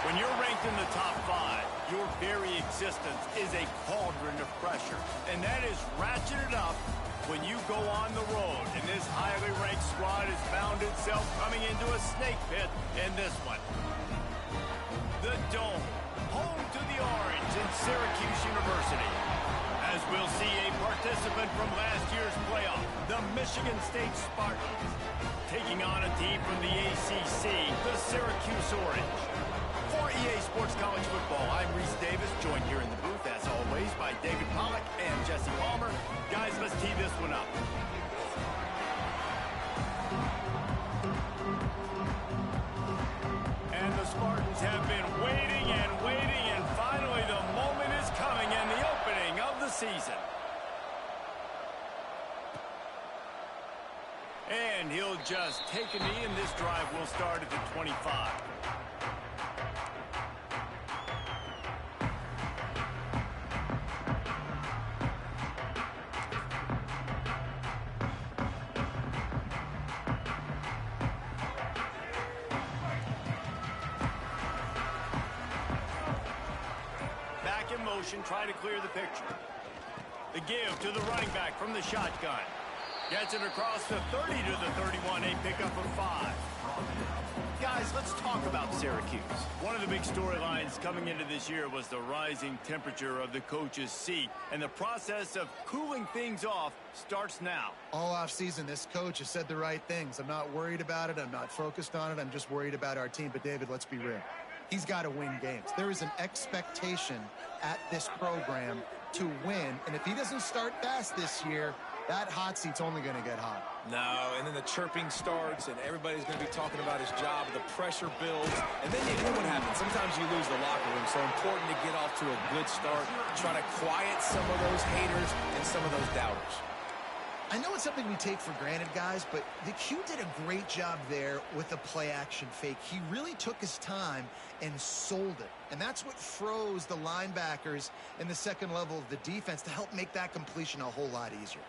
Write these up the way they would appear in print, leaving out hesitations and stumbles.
When you're ranked in the top 5, your very existence is a cauldron of pressure. And that is ratcheted up when you go on the road. And this highly ranked squad has found itself coming into a snake pit in this one. The Dome, home to the Orange in Syracuse University. As we'll see a participant from last year's playoff, the Michigan State Spartans, taking on a team from the ACC, the Syracuse Orange. For EA Sports College Football, I'm Reese Davis, joined here in the booth, as always, by David Pollack and Jesse Palmer. Guys, let's tee this one up. And the Spartans have been waiting, and finally the moment is coming and the opening of the season. And he'll just take a knee, and this drive will start at the 25. Back in motion, trying to clear the picture. The give to the running back from the shotgun. Gets it across the 30 to the 31, a pickup of 5. Guys, let's talk about Syracuse. One of the big storylines coming into this year was the rising temperature of the coach's seat, and the process of cooling things off starts now. All offseason, this coach has said the right things. I'm not worried about it. I'm not focused on it. I'm just worried about our team. But, David, let's be real. He's got to win games. There is an expectation at this program to win, and if he doesn't start fast this year, that hot seat's only going to get hot. No, and then the chirping starts, and everybody's going to be talking about his job. The pressure builds, and then you know what happens. Sometimes you lose the locker room, so important to get off to a good start. Try to quiet some of those haters and some of those doubters. I know it's something we take for granted, guys, but the Q did a great job there with the play-action fake. He really took his time and sold it, and that's what froze the linebackers in the second level of the defense to help make that completion a whole lot easier.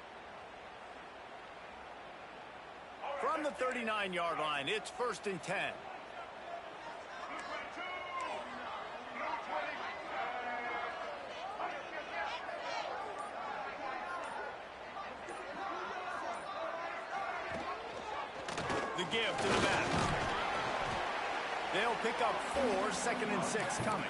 From the 39-yard line, it's 1st and 10. The give to the back. They'll pick up 4, 2nd and 6 coming.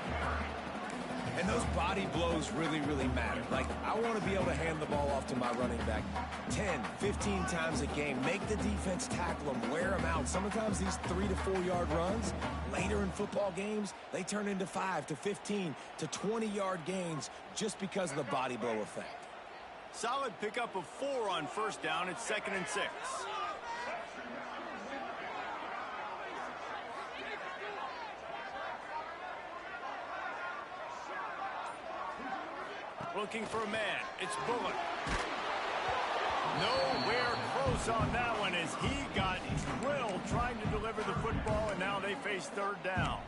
And those body blows really, really matter. Like, I want to be able to hand the ball off to my running back 10, 15 times a game. Make the defense tackle them, wear them out. Sometimes these 3 to 4 yard runs, later in football games, they turn into 5 to 15 to 20-yard gains just because of the body blow effect. Solid pickup of 4 on 1st down. It's 2nd and 6. Looking for a man. It's Bullock. Nowhere close on that one as he got drilled trying to deliver the football, and now they face 3rd down.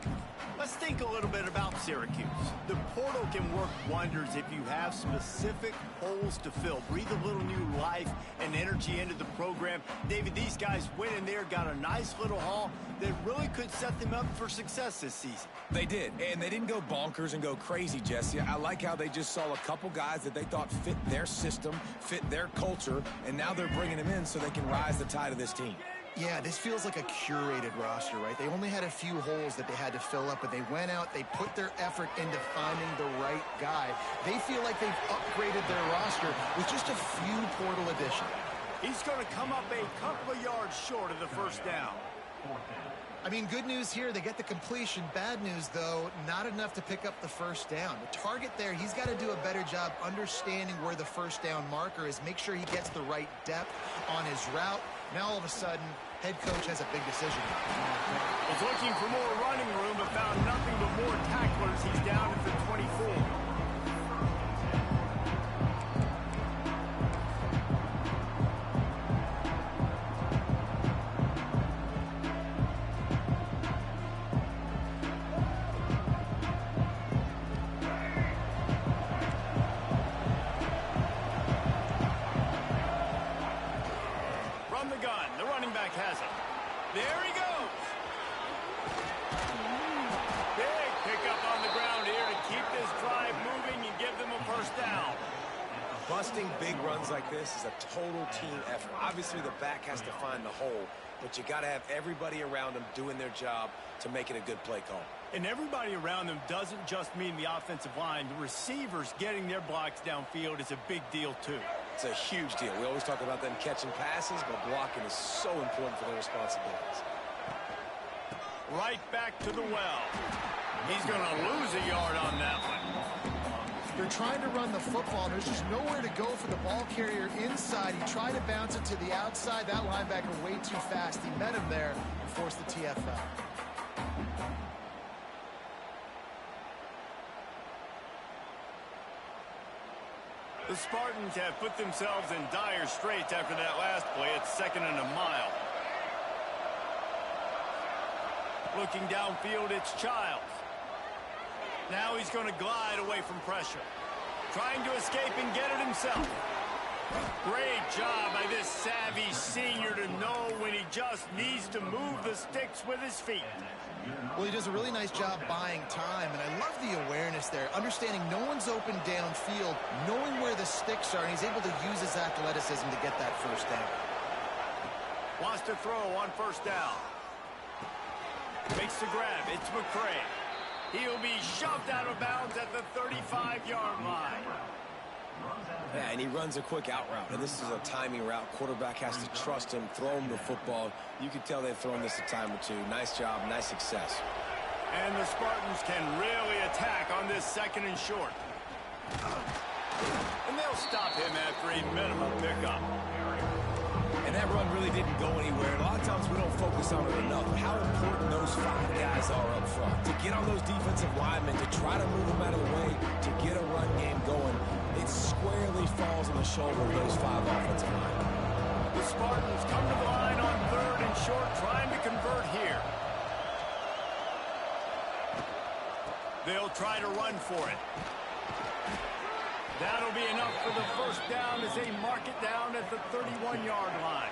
Let's think a little bit about Syracuse. The portal can work wonders if you have specific holes to fill. Breathe a little new life and energy into the program. David, these guys went in there, got a nice little haul that really could set them up for success this season. They did, and they didn't go bonkers and go crazy, Jesse. I like how they just saw a couple guys that they thought fit their system, fit their culture, and now they're bringing them in so they can rise the tide of this team. Yeah, this feels like a curated roster, right? They only had a few holes that they had to fill up, but they went out, they put their effort into finding the right guy. They feel like they've upgraded their roster with just a few portal additions. He's going to come up a couple of yards short of the 1st down. I mean, good news here, they get the completion. Bad news, though, not enough to pick up the 1st down. The target there, he's got to do a better job understanding where the 1st down marker is, make sure he gets the right depth on his route. Now, all of a sudden, head coach has a big decision. Was looking for more running room, but found nothing but more tacklers. He's down at the 24. There he goes. Big Busting big runs like this is a total team effort. Obviously, the back has to find the hole, but you got to have everybody around them doing their job to make it a good play call. And everybody around them doesn't just mean the offensive line. The receivers getting their blocks downfield is a big deal, too. It's a huge deal. We always talk about them catching passes, but blocking is so important for their responsibilities. Right back to the well. He's going to lose a yard on that one. They're trying to run the football. There's just nowhere to go for the ball carrier inside. He tried to bounce it to the outside. That linebacker way too fast. He met him there and forced the TFL. The Spartans have put themselves in dire straits after that last play. It's 2nd and a mile. Looking downfield, it's Childs. Now he's going to glide away from pressure. Trying to escape and get it himself. Great job by this savvy senior to know when he just needs to move the sticks with his feet. Well, he does a really nice job buying time, and I love the awareness there, understanding no one's open downfield, knowing where the sticks are, and he's able to use his athleticism to get that first down. Wants to throw on 1st down. Makes the grab. It's McCray. He'll be shoved out of bounds at the 35-yard line. Yeah, and he runs a quick out route, and this is a timing route. Quarterback has to trust him, throw him the football. You can tell they've thrown this a time or two. Nice job, nice success. And the Spartans can really attack on this 2nd and short. And they'll stop him after a minimal pickup. And that run really didn't go anywhere. A lot of times we don't focus on it enough, but how important those 5 guys are up front. To get on those defensive linemen, to try to move them out of the way, to get a run game going, it squarely falls on the shoulder of those 5 offensive linemen. The Spartans come to the line on 3rd and short, trying to convert here. They'll try to run for it. That'll be enough for the 1st down as they mark it down at the 31-yard line.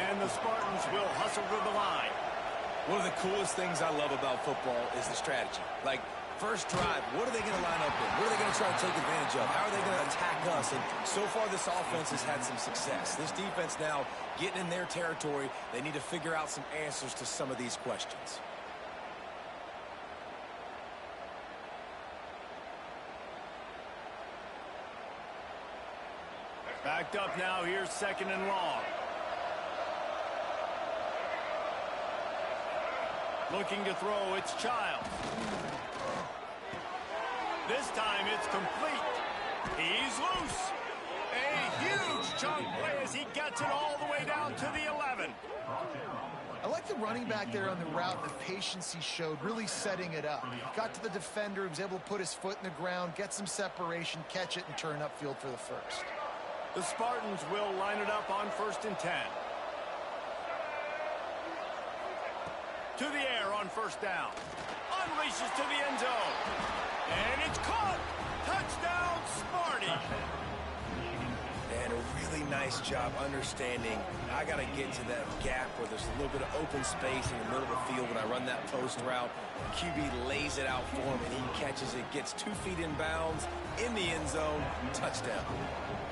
And the Spartans will hustle to the line. One of the coolest things I love about football is the strategy. Like, first drive, what are they going to line up in? What are they going to try to take advantage of? How are they going to attack us? And so far, this offense has had some success. This defense now getting in their territory. They need to figure out some answers to some of these questions. Backed up now. Here's 2nd and long. Looking to throw. It's Childs. This time it's complete. He's loose. A huge chunk play as he gets it all the way down to the 11. I like the running back there on the route and the patience he showed, really setting it up. He got to the defender, he was able to put his foot in the ground, get some separation, catch it, and turn upfield for the 1st. The Spartans will line it up on 1st and 10. To the air on 1st down. Unleashes to the end zone. And it's caught. Touchdown, Sparty. And a really nice job understanding I got to get to that gap where there's a little bit of open space in the middle of the field when I run that post route. QB lays it out for him, and he catches it, gets 2 feet in bounds, in the end zone, touchdown.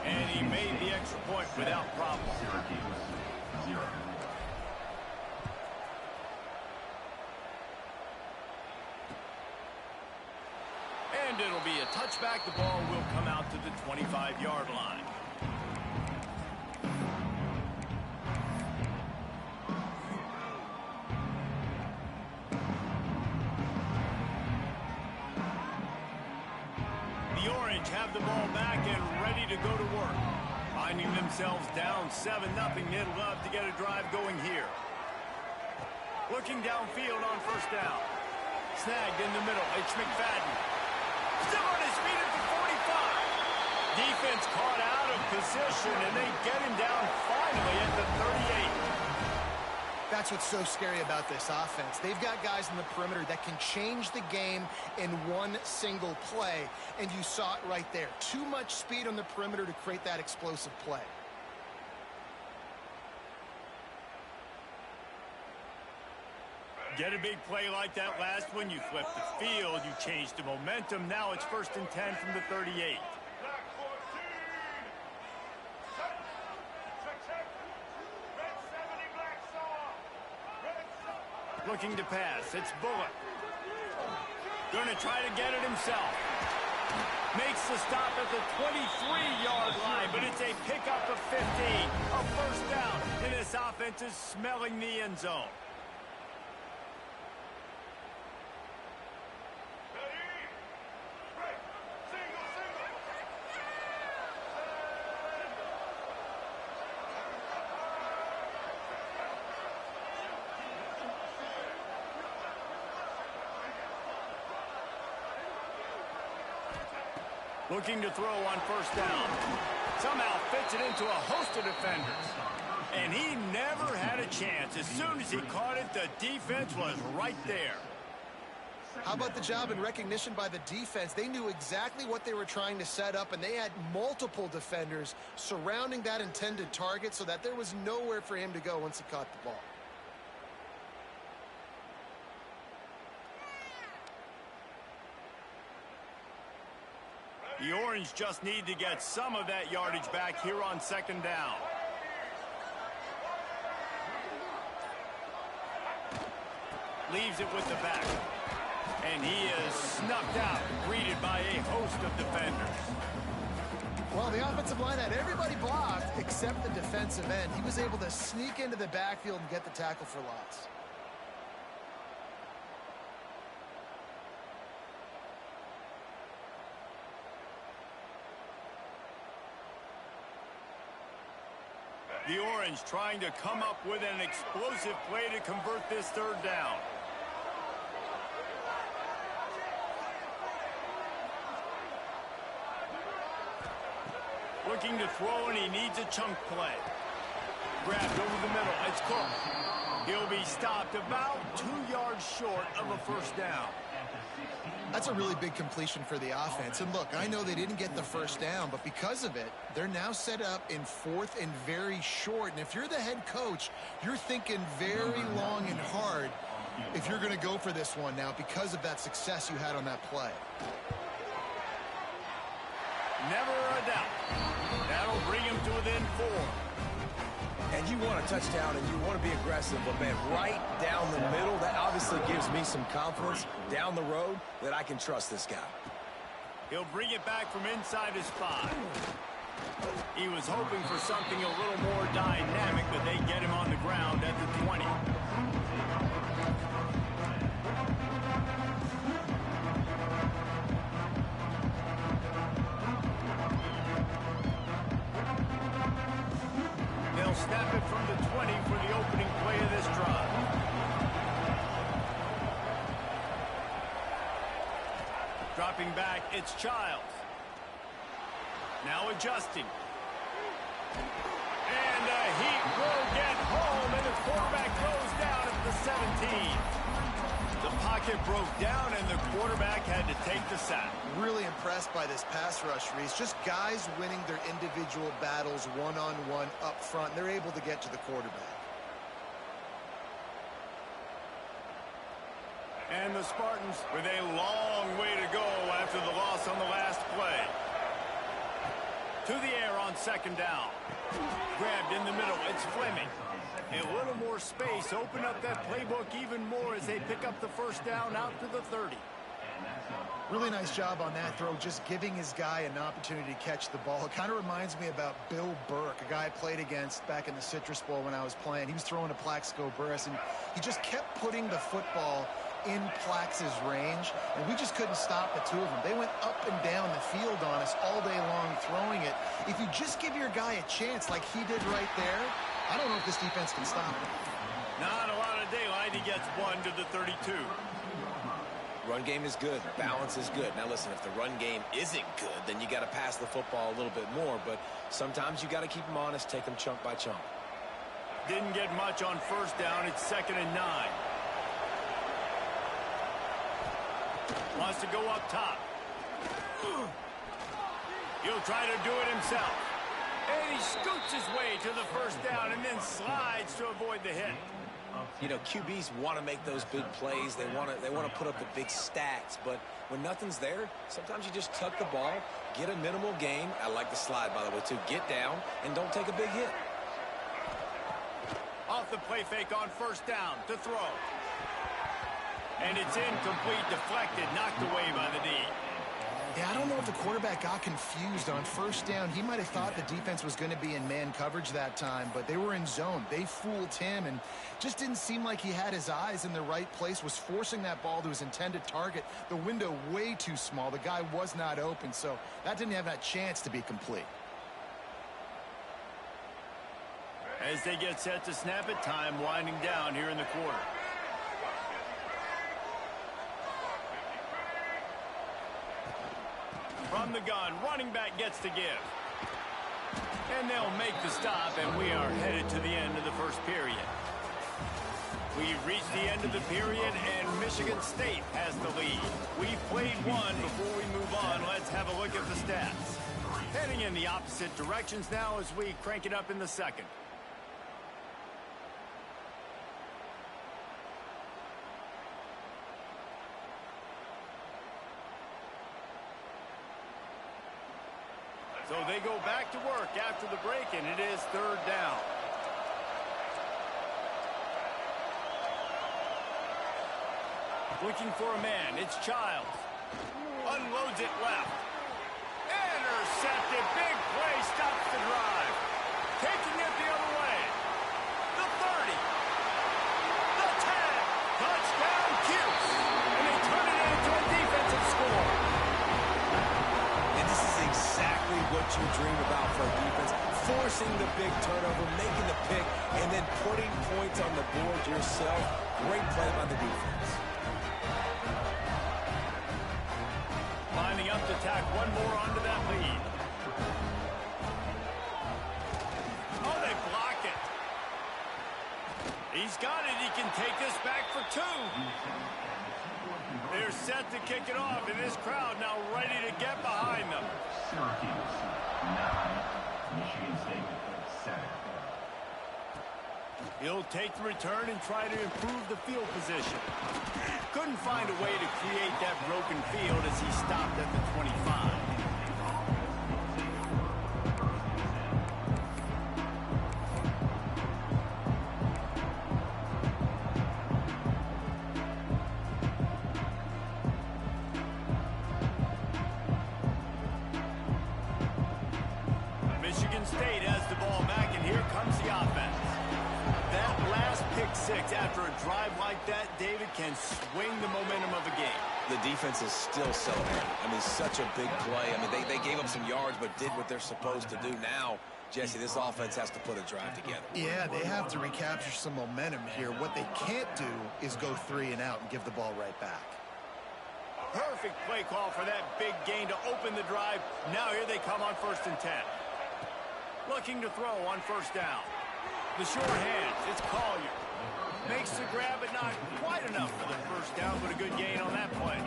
And he made the extra point without problem. And it'll be a touchback. The ball will come out to the 25-yard line. The Orange have the ball back and ready to go to work. Finding themselves down 7-0, they'd love to get a drive going here. Looking downfield on 1st down. Snagged in the middle. It's McFadden. Still on his feet at the 45. Defense caught out of position, and they get him down finally at the 38. That's what's so scary about this offense. They've got guys in the perimeter that can change the game in one single play, and you saw it right there. Too much speed on the perimeter to create that explosive play. Get a big play like that last one, you flip the field, you change the momentum. Now it's 1st and 10 from the 38. looking to pass. It's Bullock. Going to try to get it himself. Makes the stop at the 23-yard line, but it's a pickup of 15. A first down, and this offense is smelling the end zone. Looking to throw on first down. Somehow fits it into a host of defenders. And he never had a chance. As soon as he caught it, the defense was right there. How about the job and recognition by the defense? They knew exactly what they were trying to set up, and they had multiple defenders surrounding that intended target so that there was nowhere for him to go once he caught the ball. The Orange just need to get some of that yardage back here on second down. Leaves it with the back. And he is snuffed out, greeted by a host of defenders. Well, the offensive line had everybody blocked except the defensive end. He was able to sneak into the backfield and get the tackle for loss. The Orange trying to come up with an explosive play to convert this third down. Looking to throw, and he needs a chunk play. Grabbed over the middle. It's Cook. He'll be stopped about 2 yards short of a first down. That's a really big completion for the offense. And look, I know they didn't get the first down, but because of it, they're now set up in fourth and very short. And if you're the head coach, you're thinking very long and hard if you're going to go for this one now because of that success you had on that play. Never a doubt. That'll bring him to within 4. And you want a touchdown and you want to be aggressive, but man, right down the middle, that obviously gives me some confidence down the road that I can trust this guy. He'll bring it back from inside his 5. He was hoping for something a little more dynamic, but they get him on the ground at the 20. They'll snap it from the 20 for the opening play of this drive. Dropping back, it's Childs. Now adjusting. And the Heat will get home, and the quarterback goes down at the 17. The pocket broke down, and the quarterback had to take the sack. Really impressed by this pass rush, Reese. Just guys winning their individual battles one-on-one up front. They're able to get to the quarterback. And the Spartans with a long way to go after the loss on the last play. To the air on second down. Grabbed in the middle. It's Fleming. A little more space. Open up that playbook even more as they pick up the first down out to the 30. Really nice job on that throw, just giving his guy an opportunity to catch the ball. It kind of reminds me about Bill Burke, a guy I played against back in the Citrus Bowl when I was playing. He was throwing to Plaxico Burress, and he just kept putting the football in Plax's range, and we just couldn't stop the two of them. They went up and down the field on us all day long throwing it. If you just give your guy a chance like he did right there, I don't know if this defense can stop him. Not a lot of daylight. He gets 1 to the 32. Run game is good. Balance is good. Now, listen, if the run game isn't good, then you got to pass the football a little bit more. But sometimes you got to keep them honest, take them chunk by chunk. Didn't get much on first down. It's 2nd and 9. Wants to go up top. He'll try to do it himself. And he scoots his way to the first down and then slides to avoid the hit. You know, QBs want to make those big plays. They want to put up the big stats. But when nothing's there, sometimes you just tuck the ball, get a minimal gain. I like the slide, by the way, too. Get down and don't take a big hit. Off the play fake on first down to throw. And it's incomplete, deflected, knocked away by the D. Yeah, I don't know if the quarterback got confused on first down. He might have thought the defense was going to be in man coverage that time, but they were in zone. They fooled him and just didn't seem like he had his eyes in the right place, was forcing that ball to his intended target. The window way too small. The guy was not open, so that didn't have that chance to be complete. As they get set to snap it, time winding down here in the quarter. From the gun, running back gets to give. And they'll make the stop, and we are headed to the end of the first period. We've reached the end of the period, and Michigan State has the lead. We've played one. Before we move on, let's have a look at the stats. Heading in the opposite directions now as we crank it up in the second. So they go back to work after the break, and it is third down. Looking for a man. It's Childs. Unloads it left. Intercepted. Big play. Stops the drive. Taking it the other way. The 30. The 10. Touchdown, Cuse. And they turn it into a defensive score. And this is exactly what you dream about for a defense. Forcing the big turnover, making the pick, and then putting points on the board yourself. Great play by the defense. Lining up to tack one more onto that lead. Oh, they block it. He's got it. He can take this back for two. They're set to kick it off, and this crowd now ready to get behind them. Syracuse 9, Michigan State 7. He'll take the return and try to improve the field position. Couldn't find a way to create that broken field as he stopped at the 25. Michigan State has the ball back, and here comes the offense. That last pick six after a drive like that, David, can swing the momentum of a game. The defense is still celebrating. I mean, such a big play. I mean, they gave up some yards but did what they're supposed to do. Now, Jesse, this offense has to put a drive together. Yeah, they have to recapture some momentum here. What they can't do is go 3 and out and give the ball right back. Perfect play call for that big gain to open the drive. Now here they come on 1st and 10. Looking to throw on 1st down. The short hands, it's Collier. Makes the grab, but not quite enough for the 1st down, but a good gain on that play.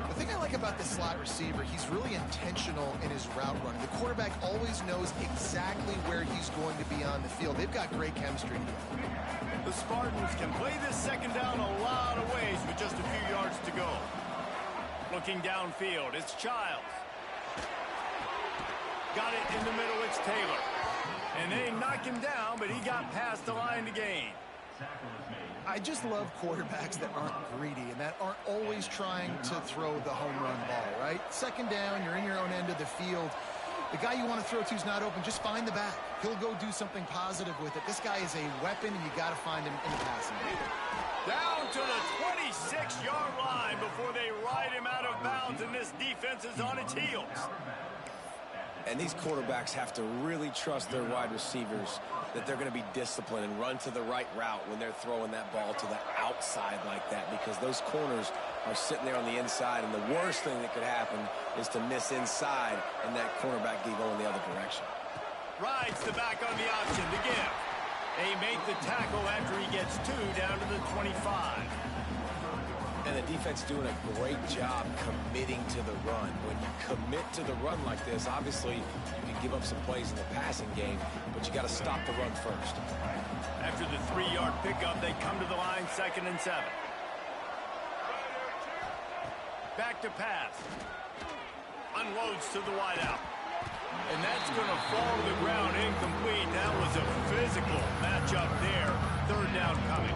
The thing I like about the slot receiver, he's really intentional in his route running. The quarterback always knows exactly where he's going to be on the field. They've got great chemistry together. The Spartans can play this 2nd down a lot of ways with just a few yards to go. Looking downfield, it's Childs. Got it in the middle, it's Taylor. And they knock him down, but he got past the line to gain. I just love quarterbacks that aren't greedy and that aren't always trying to throw the home run ball, right? 2nd down, you're in your own end of the field. The guy you want to throw to is not open. Just find the back. He'll go do something positive with it. This guy is a weapon, and you got to find him in the passing game. Down to the 26-yard line before they ride him out of bounds, and this defense is on its heels. And these quarterbacks have to really trust their wide receivers that they're going to be disciplined and run to the right route when they're throwing that ball to the outside like that, because those corners are sitting there on the inside, and the worst thing that could happen is to miss inside and that cornerback be going the other direction. Rides the back on the option to give. They make the tackle after he gets 2 down to the 25. And the defense doing a great job committing to the run. When you commit to the run like this, obviously you can give up some plays in the passing game, but you got to stop the run first. After the 3-yard pickup, they come to the line 2nd and 7. Back to pass. Unloads to the wideout. And that's going to fall to the ground incomplete. That was a physical matchup there. 3rd down coming.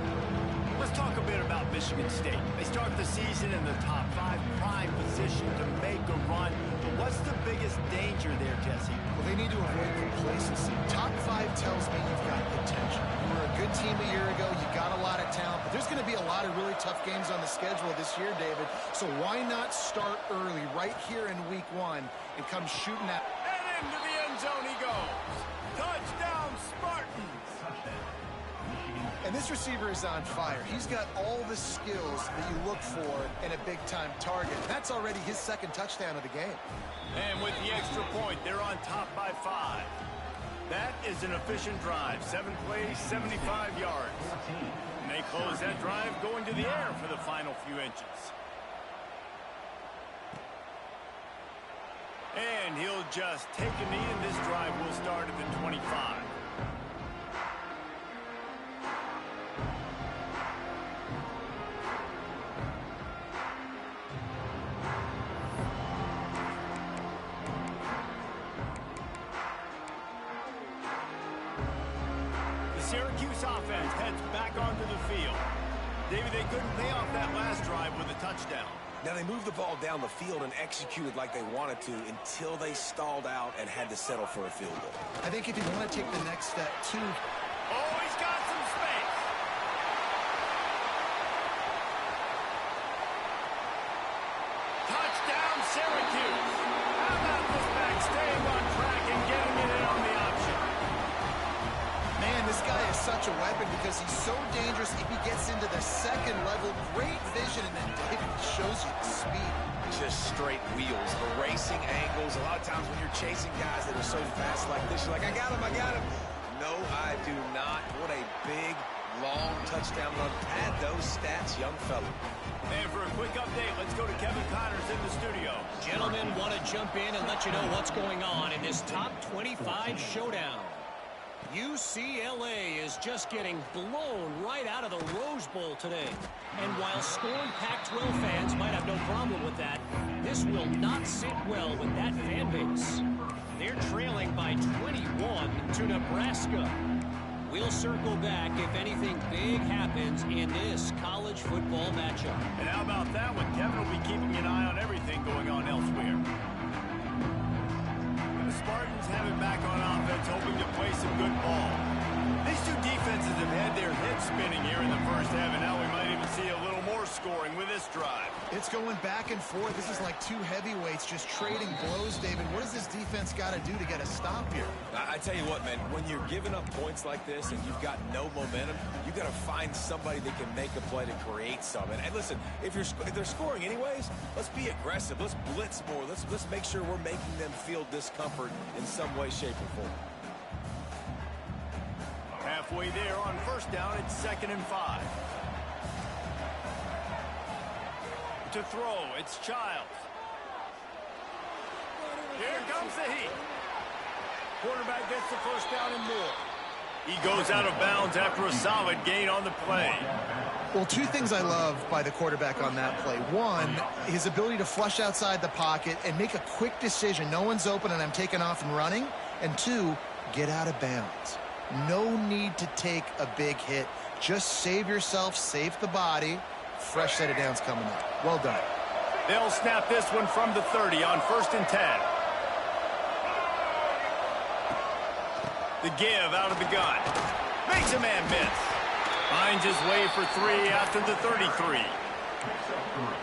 Let's talk a bit about Michigan State. They start the season in the top 5, prime position to make a run. But what's the biggest danger there, Jesse? Well, they need to avoid complacency. Top 5 tells me you've got potential. You were a good team a year ago. You got a lot of talent. But there's going to be a lot of really tough games on the schedule this year, David. So why not start early right here in week 1 and come shooting at... And into the end zone he goes. Touchdown, Spartans. And this receiver is on fire. He's got all the skills that you look for in a big-time target. That's already his second touchdown of the game. And with the extra point, they're on top by 5. That is an efficient drive. 7 plays, 75 yards. And they close that drive going to the air for the final few inches. And he'll just take a knee, and this drive will start at the 25. Syracuse offense heads back onto the field. David, they couldn't pay off that last drive with a touchdown. Now, they moved the ball down the field and executed like they wanted to until they stalled out and had to settle for a field goal. I think if you want to take the next step, too... Oh, he's got some space. Touchdown, Syracuse. How about this back staying on track and getting it in on the option? Man, this guy is such a weapon because he's so dangerous if he gets into the second level. Great vision, and then David shows you the speed. Just straight wheels, the racing angles. A lot of times when you're chasing guys that are so fast like this, you're like, I got him, I got him. No, I do not. What a big, long touchdown run. Pad those stats, young fella. And for a quick update, let's go to Kevin Connors in the studio. Gentlemen, want to jump in and let you know what's going on in this top 25 showdown. UCLA is just getting blown right out of the Rose Bowl today. And while scorned Pac-12 fans might have no problem with that, this will not sit well with that fan base. They're trailing by 21 to Nebraska. We'll circle back if anything big happens in this college football matchup. And how about that one? Kevin will be keeping an eye on everything going on elsewhere. The Spartans have it back on offense, hoping to play some good ball. These two defenses have had their heads spinning here in the first half, and now we might even see a little more scoring with this drive. It's going back and forth. This is like two heavyweights just trading blows, David. What does this defense got to do to get a stop here? I tell you what, man, when you're giving up points like this and you've got no momentum, you got to find somebody that can make a play to create something. And listen, if they're scoring anyways, let's be aggressive. Let's blitz more. Let's make sure we're making them feel discomfort in some way, shape, or form. Halfway there on first down, it's 2nd and 5. To throw, it's Childs. Here comes the heat. Quarterback gets the first down and more. He goes out of bounds after a solid gain on the play. Well, two things I love by the quarterback on that play. One, his ability to flush outside the pocket and make a quick decision. No one's open and I'm taking off and running. And two, get out of bounds. No need to take a big hit. Just save yourself, save the body. Fresh set of downs coming up. Well done. They'll snap this one from the 30 on 1st and 10. The give out of the gun. Makes a man miss. Finds his way for 3 after the 33.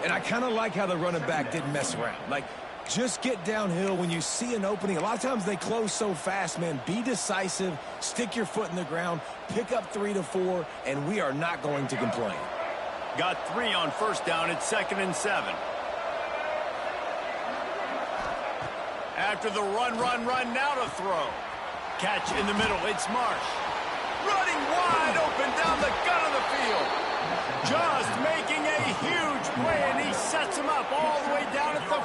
And I kind of like how the running back didn't mess around. Like, just get downhill when you see an opening. A lot of times they close so fast, man. Be decisive, stick your foot in the ground, pick up 3 to 4, and we are not going to complain. Got 3 on first down. It's 2nd and 7. After the run, now to throw. Catch in the middle. It's Marsh. Running wide open down the gut of the field. Just making a huge play, and he sets him up all the way down at the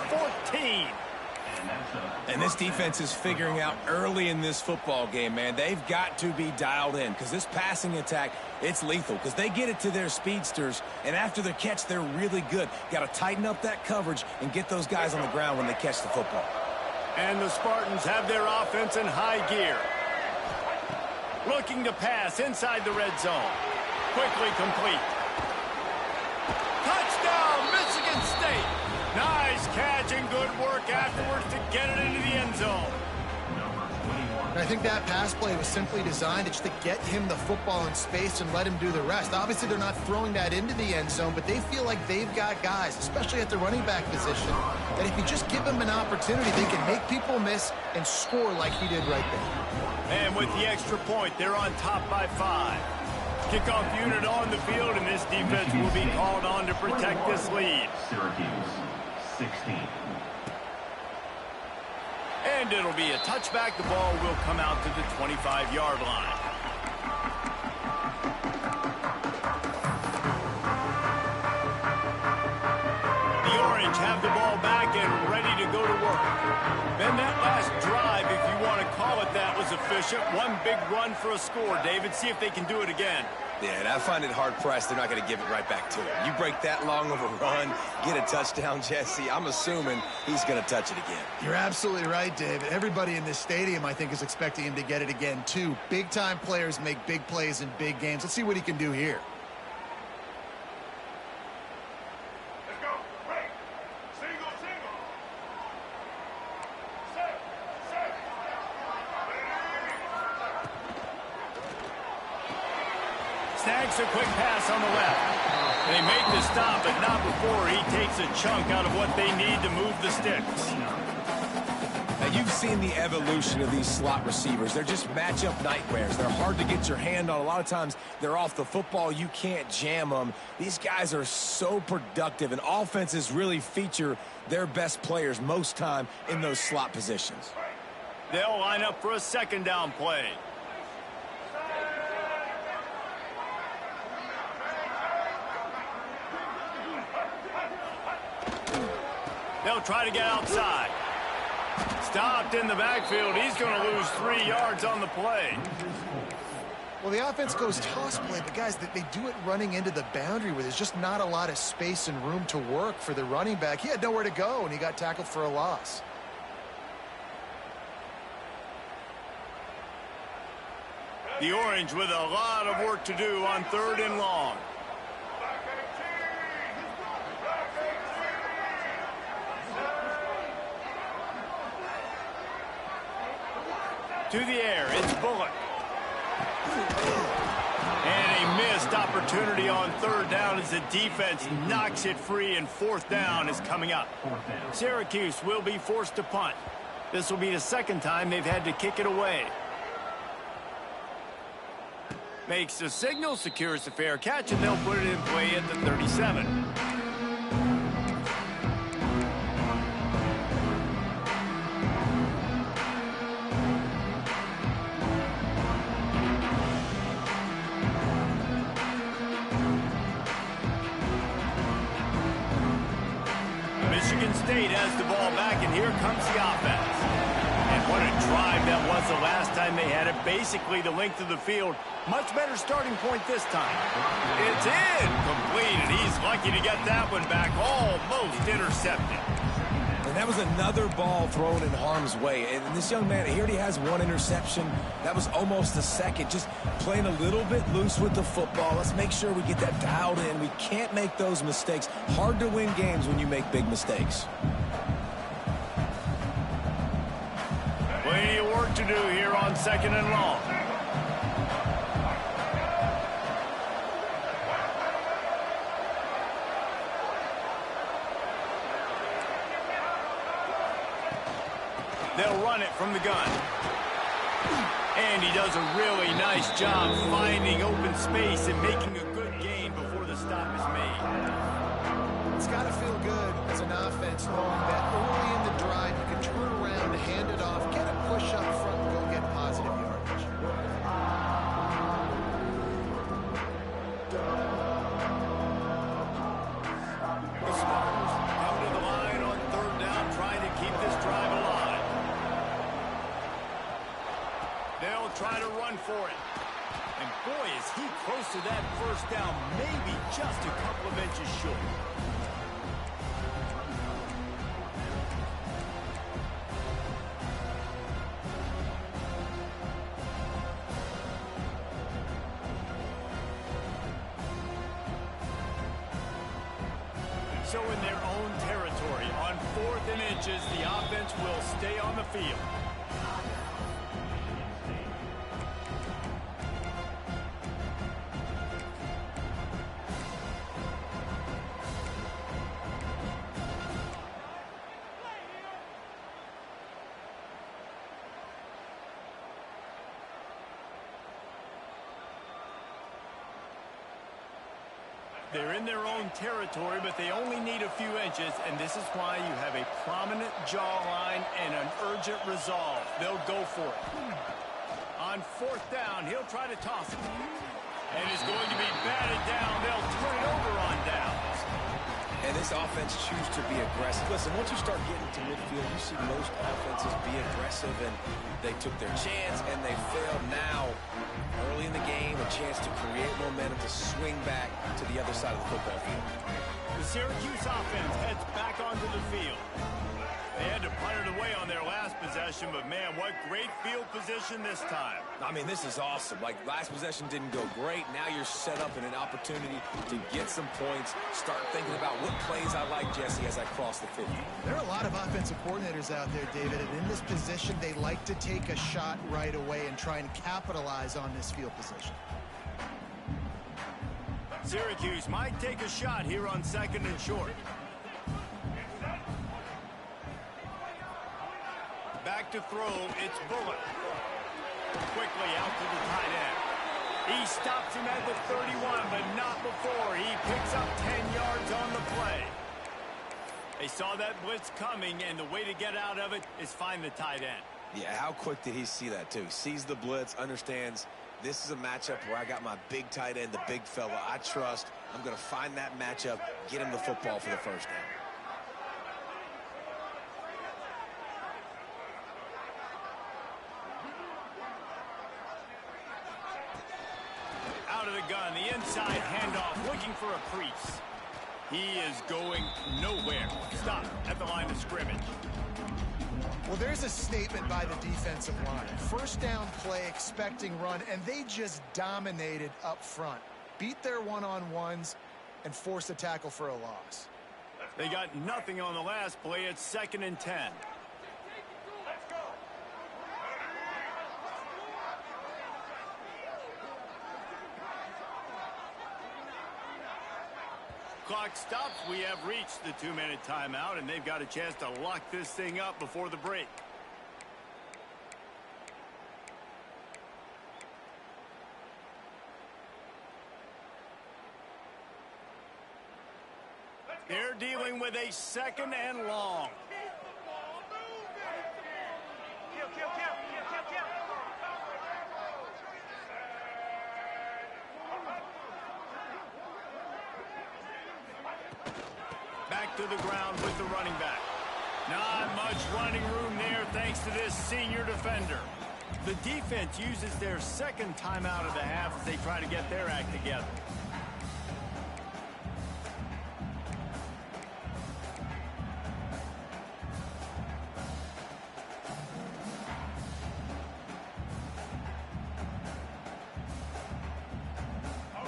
14. And this defense is figuring out early in this football game, man. They've got to be dialed in because this passing attack, it's lethal because they get it to their speedsters, and after the catch, they're really good. Got to tighten up that coverage and get those guys on the ground when they catch the football. And the Spartans have their offense in high gear. Looking to pass inside the red zone. Quickly complete. good work afterwards to get it into the end zone. And I think that pass play was simply designed just to get him the football in space and let him do the rest. Obviously, they're not throwing that into the end zone, but they feel like they've got guys, especially at the running back position, that if you just give them an opportunity, they can make people miss and score like he did right there. And with the extra point, they're on top by 5. Kickoff unit on the field, and this defense will be called on to protect this lead. Syracuse, 16. And it'll be a touchback. The ball will come out to the 25-yard line. The Orange have the ball back and ready to go to work. Then that last drive, if you want to call it that, was efficient. One big run for a score. David, see if they can do it again. Yeah, and I find it hard-pressed they're not going to give it right back to him. You break that long of a run, get a touchdown, Jesse, I'm assuming he's going to touch it again. You're absolutely right, David. Everybody in this stadium, I think, is expecting him to get it again, too. Big-time players make big plays in big games. Let's see what he can do here. Let's go. Break. Single, single. Set. Set. Snags a quick pass on the left. They make the stop, but not before he takes a chunk out of what they need to move the sticks. Now, you've seen the evolution of these slot receivers. They're just matchup nightmares. They're hard to get your hand on. A lot of times, they're off the football. You can't jam them. These guys are so productive, and offenses really feature their best players most time in those slot positions. They'll line up for a second down play. They'll try to get outside. Stopped in the backfield. He's going to lose 3 yards on the play. Well, the offense goes toss play, but guys, they do it running into the boundary where there's just not a lot of space and room to work for the running back. He had nowhere to go, and he got tackled for a loss. The Orange with a lot of work to do on 3rd and long. To the air, it's Bullock. And a missed opportunity on 3rd down as the defense knocks it free, and 4th down is coming up. Syracuse will be forced to punt. This will be the 2nd time they've had to kick it away. Makes the signal, secures the fair catch, and they'll put it in play at the 37. Michigan State has the ball back, and here comes the offense. And what a drive that was the last time they had it. Basically the length of the field. Much better starting point this time. It's in. Complete, and he's lucky to get that one back. Almost intercepted. And that was another ball thrown in harm's way. And this young man, he already has 1 interception. That was almost a second. Just playing a little bit loose with the football. Let's make sure we get that dialed in. We can't make those mistakes. Hard to win games when you make big mistakes. Plenty of work to do here on 2nd and long. They'll run it from the gun. And he does a really nice job finding open space and making a good gain before the stop is made. It's got to feel good as an offense knowing that early in the drive you can turn around, hand it off, get a push up front, and go get positive yardage. The Spartans come to the line on 3rd down, trying to keep this drive alive. They'll try to run for it. And boy, is he close to that 1st down, maybe just a couple of inches short. So in their own territory, on 4th and inches, the offense will stay on the field. They're in their own territory, but they only need a few inches, and this is why you have a prominent jawline and an urgent resolve. They'll go for it. On 4th down, he'll try to toss it. And it's going to be batted down. They'll turn it over on downs. And this offense chooses to be aggressive. Listen, once you start getting to midfield, you see most offenses be aggressive, and they took their chance, and they failed. Now, early in the game, a chance to create momentum to swing back to the other side of the football field. The Syracuse offense heads back onto the field. They had to punt it away on their last possession, but man, what great field position this time. I mean, this is awesome. Like, last possession didn't go great. Now you're set up in an opportunity to get some points. Start thinking about what plays I like, Jesse, as I cross the 50. There are a lot of offensive coordinators out there, David, and in this position, they like to take a shot right away and try and capitalize on this field position. Syracuse might take a shot here on 2nd and short. Back to throw, it's Bullock. Quickly out to the tight end. He stops him at the 31, but not before. He picks up 10 yards on the play. They saw that blitz coming, and the way to get out of it is find the tight end. Yeah, how quick did he see that, too? Sees the blitz, understands this is a matchup where I got my big tight end, the big fella I trust. I'm going to find that matchup, get him the football for the first down. Out of the gun, the inside handoff, looking for a crease. He is going nowhere. Stop at the line of scrimmage. Well, there's a statement by the defensive line. First down play, expecting run, and they just dominated up front. Beat their one-on-ones and force a tackle for a loss. They got nothing on the last play. It's 2nd and 10. Clock stops. We have reached the 2-minute timeout, and they've got a chance to lock this thing up before the break. They're dealing with a 2nd and long. Back to the ground with the running back. Not much running room there thanks to this senior defender. The defense uses their 2nd timeout of the half as they try to get their act together.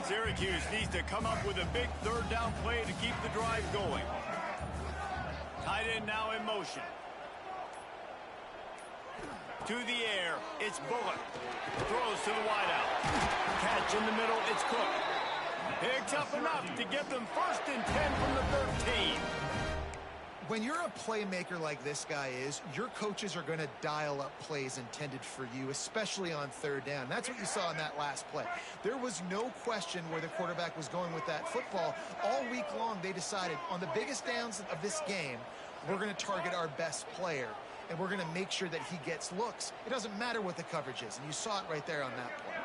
Syracuse needs to come up with a big 3rd down play to keep the drive going. Tight end now in motion. To the air, it's Bullock. Throws to the wideout. Catch in the middle, it's Cook. Picks up enough to get them 1st and 10 from the 13. When you're a playmaker like this guy is, your coaches are going to dial up plays intended for you, especially on 3rd down. That's what you saw in that last play. There was no question where the quarterback was going with that football. All week long, they decided on the biggest downs of this game, we're going to target our best player, and we're going to make sure that he gets looks. It doesn't matter what the coverage is, and you saw it right there on that play.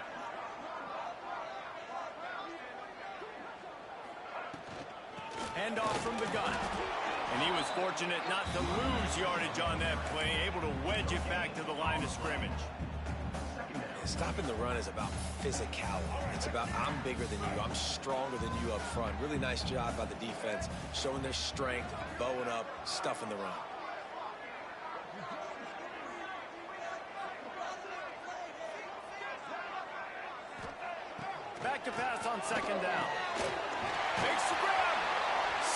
Handoff from the gun. And he was fortunate not to lose yardage on that play, able to wedge it back to the line of scrimmage. Stopping the run is about physicality. It's about I'm bigger than you, I'm stronger than you up front. Really nice job by the defense, showing their strength, bowing up, stuffing the run. Back to pass on 2nd down. Makes the grab.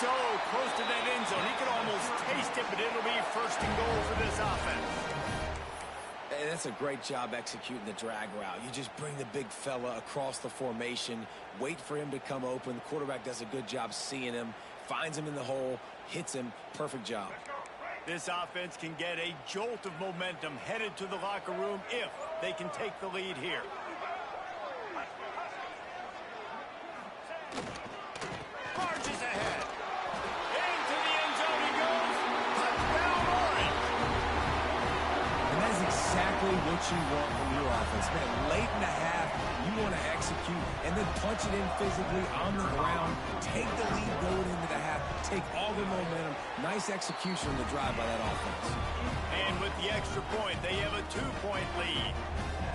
so close to that end zone. He could almost taste it, but it'll be first and goal for this offense. Hey, that's a great job executing the drag route. You just bring the big fella across the formation, wait for him to come open. The quarterback does a good job seeing him, finds him in the hole, hits him. Perfect job. This offense can get a jolt of momentum headed to the locker room if they can take the lead here. Marches ahead. Into the end zone he goes. Touchdown, Orange. And that is exactly what you want from your offense. Man, late in the half, you want to execute and then punch it in physically on the ground. Take the lead going into the half. Take all the momentum. Nice execution on the drive by that offense. And with the extra point, they have a 2-point lead.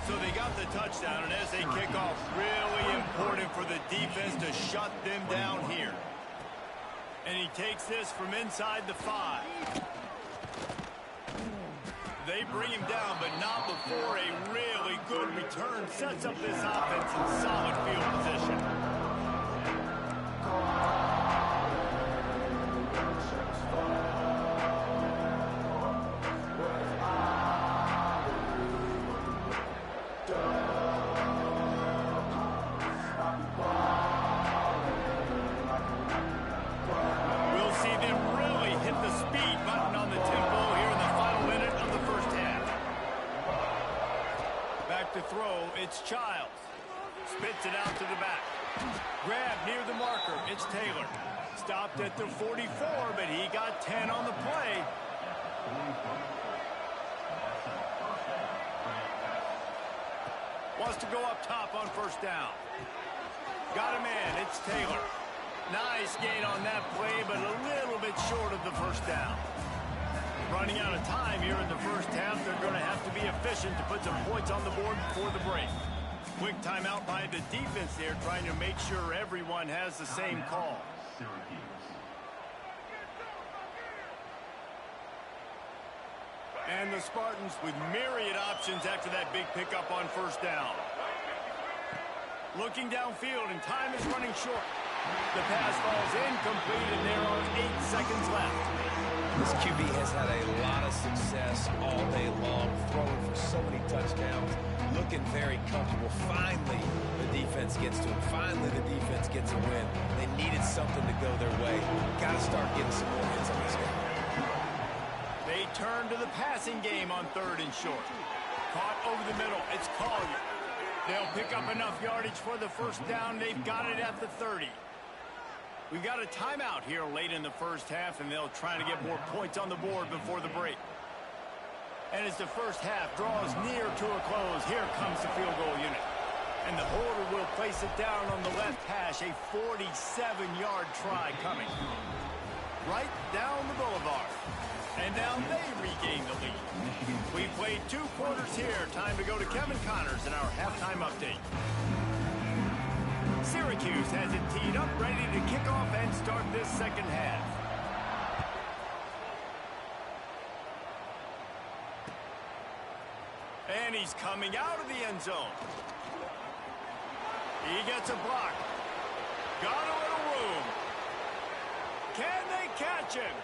So they got the touchdown, and as they kick off, really important for the defense to shut them down here. And he takes this from inside the 5. They bring him down, but not before a really good return sets up this offense in solid field position. We'll see them really hit the speed button on the tempo here in the final minute of the first half. Back to throw, it's Childs. Spits it out to the back. Grab near the marker, it's Taylor. Stopped at the 44, but he got 10 on the play. Wants to go up top on first down. Got a man, it's Taylor. Nice gain on that play, but a little bit short of the first down. Running out of time here in the first half. They're going to have to be efficient to put some points on the board before the break. Quick timeout by the defense there, trying to make sure everyone has the same call. And the Spartans with myriad options after that big pickup on first down. Looking downfield, and time is running short. The pass falls incomplete, and there are 8 seconds left. This QB has had a lot of success all day long, throwing for so many touchdowns, looking very comfortable. Finally, the defense gets to him. Finally, the defense gets a win. They needed something to go their way. Got to start getting some more hits on this guy. They turn to the passing game on 3rd and short. Caught over the middle. It's Collier. They'll pick up enough yardage for the first down. They've got it at the 30. We've got a timeout here late in the first half, and they'll try to get more points on the board before the break. And as the first half draws near to a close, here comes the field goal unit. And the holder will place it down on the left hash, a 47-yard try coming. Right down the boulevard. And now they regain the lead. We played 2 quarters here. Time to go to Kevin Connors in our halftime update. Syracuse has it teed up, ready to kick off and start this second half. And he's coming out of the end zone. He gets a block. Got a little room. Can they catch him?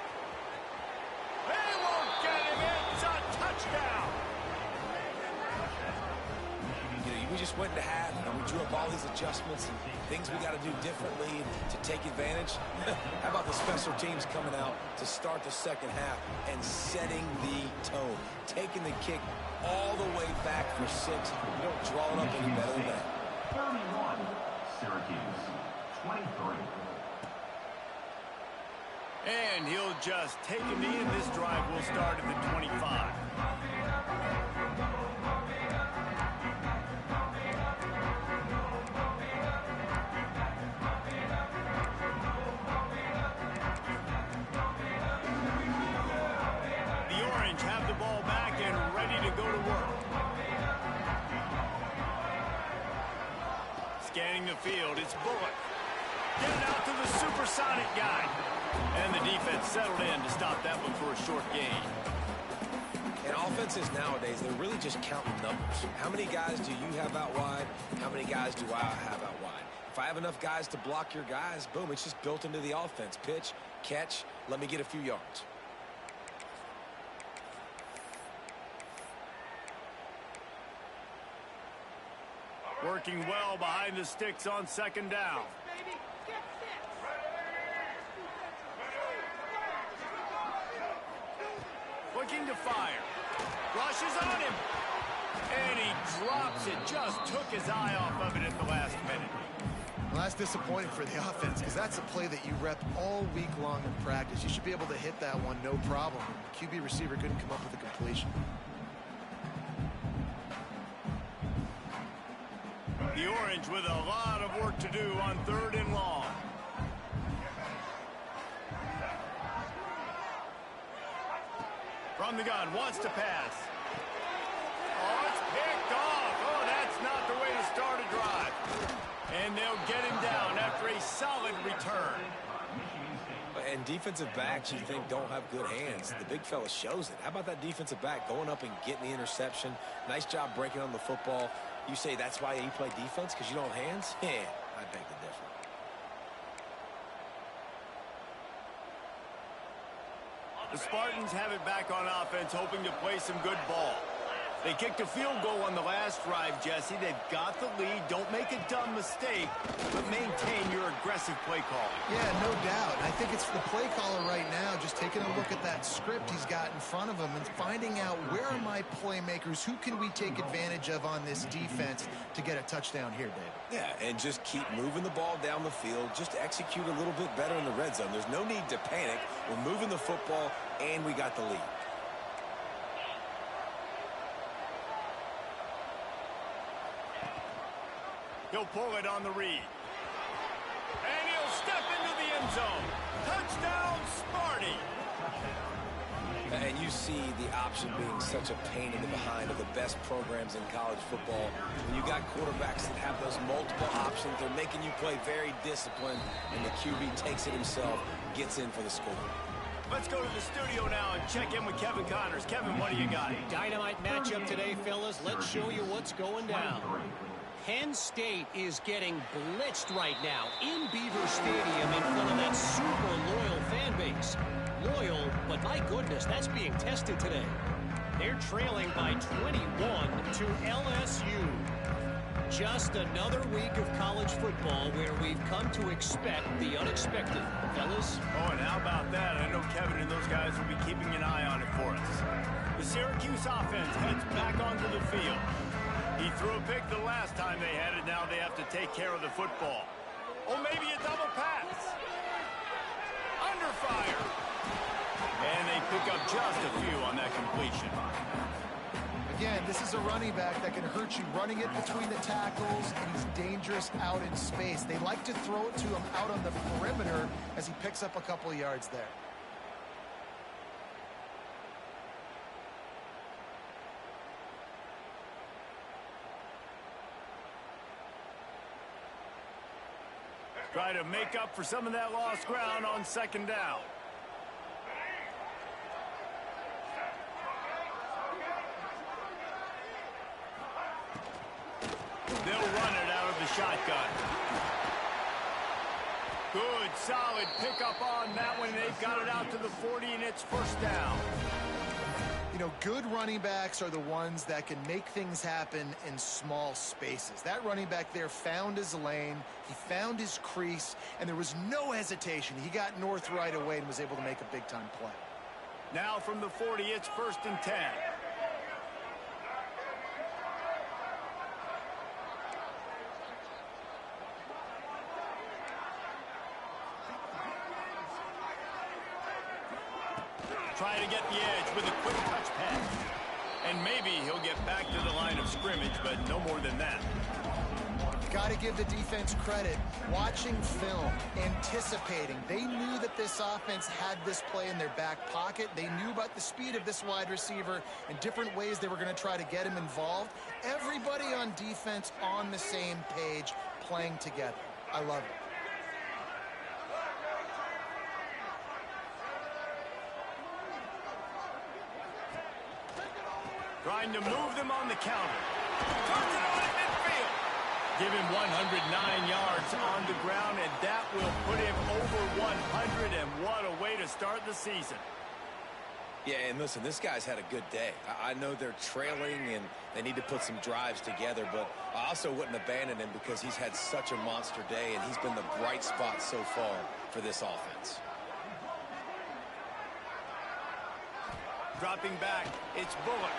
They won't get him. It's a touchdown. We just went to half, and we drew up all these adjustments and things we got to do differently to take advantage. How about the special teams coming out to start the second half and setting the tone, taking the kick all the way back for 6. You don't draw it up any better than that. 31, Syracuse, 23. And he'll just take him in. This drive will start at the 25. The Orange have the ball back and ready to go to work. Scanning the field, it's Bullock. Get it out to the supersonic guy. And the defense settled in to stop that one for a short gain. And offenses nowadays, they're really just counting numbers. How many guys do you have out wide? How many guys do I have out wide? If I have enough guys to block your guys, boom, it's just built into the offense. Pitch, catch. Let me get a few yards. Working well behind the sticks on second down. Looking to fire. Rushes on him. And he drops it. Just took his eye off of it at the last minute. Well, that's disappointing for the offense because that's a play that you rep all week long in practice. You should be able to hit that one no problem. The QB receiver couldn't come up with a completion. The Orange with a lot of work to do on 3rd and long. From the gun, wants to pass. Oh, it's picked off. Oh, that's not the way to start a drive. And they'll get him down after a solid return. And defensive backs you think don't have good hands. The big fella shows it. How about that defensive back going up and getting the interception? Nice job breaking on the football. You say that's why you play defense, because you don't have hands? Yeah, I beg to differ. The Spartans have it back on offense, hoping to play some good ball. They kicked a field goal on the last drive, Jesse. They've got the lead. Don't make a dumb mistake, but maintain your aggressive play calling. Yeah, no doubt. I think it's the play caller right now just taking a look at that script he's got in front of him and finding out where are my playmakers, who can we take advantage of on this defense to get a touchdown here, David. Yeah, and just keep moving the ball down the field. Just execute a little bit better in the red zone. There's no need to panic. We're moving the football, and we got the lead. He'll pull it on the read. And he'll step into the end zone. Touchdown, Sparty. And you see the option being such a pain in the behind of the best programs in college football. When you got quarterbacks that have those multiple options, they're making you play very disciplined, and the QB takes it himself, gets in for the score. Let's go to the studio now and check in with Kevin Connors. Kevin, what do you got? Dynamite matchup today, fellas. Let's show you what's going down. Penn State is getting blitzed right now in Beaver Stadium in front of that super loyal fan base. Loyal, but my goodness, that's being tested today. They're trailing by 21 to LSU. Just another week of college football where we've come to expect the unexpected. Fellas? Oh, and how about that? I know Kevin and those guys will be keeping an eye on it for us. The Syracuse offense heads back onto the field. He threw a pick the last time they had it. Now they have to take care of the football. Oh, maybe a double pass. Under fire. And they pick up just a few on that completion. Again, this is a running back that can hurt you running it between the tackles, and he's dangerous out in space. They like to throw it to him out on the perimeter as he picks up a couple of yards there. Try to make up for some of that lost ground on second down. They'll run it out of the shotgun. Good, solid pickup on that one. They've got it out to the 40, and it's first down. You know, good running backs are the ones that can make things happen in small spaces. That running back there found his lane, he found his crease, and there was no hesitation. He got north right away and was able to make a big-time play. Now from the 40, it's 1st and 10. Try to get the edge with a quick touch pass. And maybe he'll get back to the line of scrimmage, but no more than that. Got to give the defense credit. Watching film, anticipating. They knew that this offense had this play in their back pocket. They knew about the speed of this wide receiver and different ways they were going to try to get him involved. Everybody on defense on the same page, playing together. I love it. Trying to move them on the counter. Turns it on at midfield. give him 109 yards on the ground, and that will put him over 100, and what a way to start the season. Yeah, and listen, this guy's had a good day. I know they're trailing and they need to put some drives together, but I also wouldn't abandon him because he's had such a monster day, and he's been the bright spot so far for this offense. Dropping back, it's Bullock.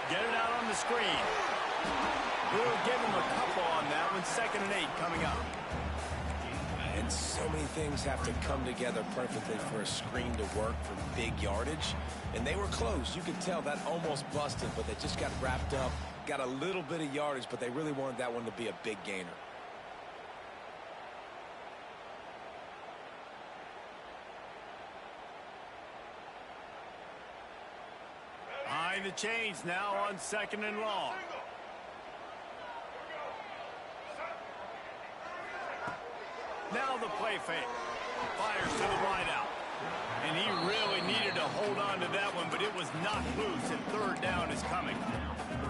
Get it out on the screen. We'll give him a couple on that one. 2nd and 8 coming up. And so many things have to come together perfectly for a screen to work for big yardage. And they were close. You could tell that almost busted, but they just got wrapped up, got a little bit of yardage, but they really wanted that one to be a big gainer. Behind the chains now on 2nd and long. Now the play fake. Fires to the wideout. And he really needed to hold on to that one, but it was not loose, and 3rd down is coming.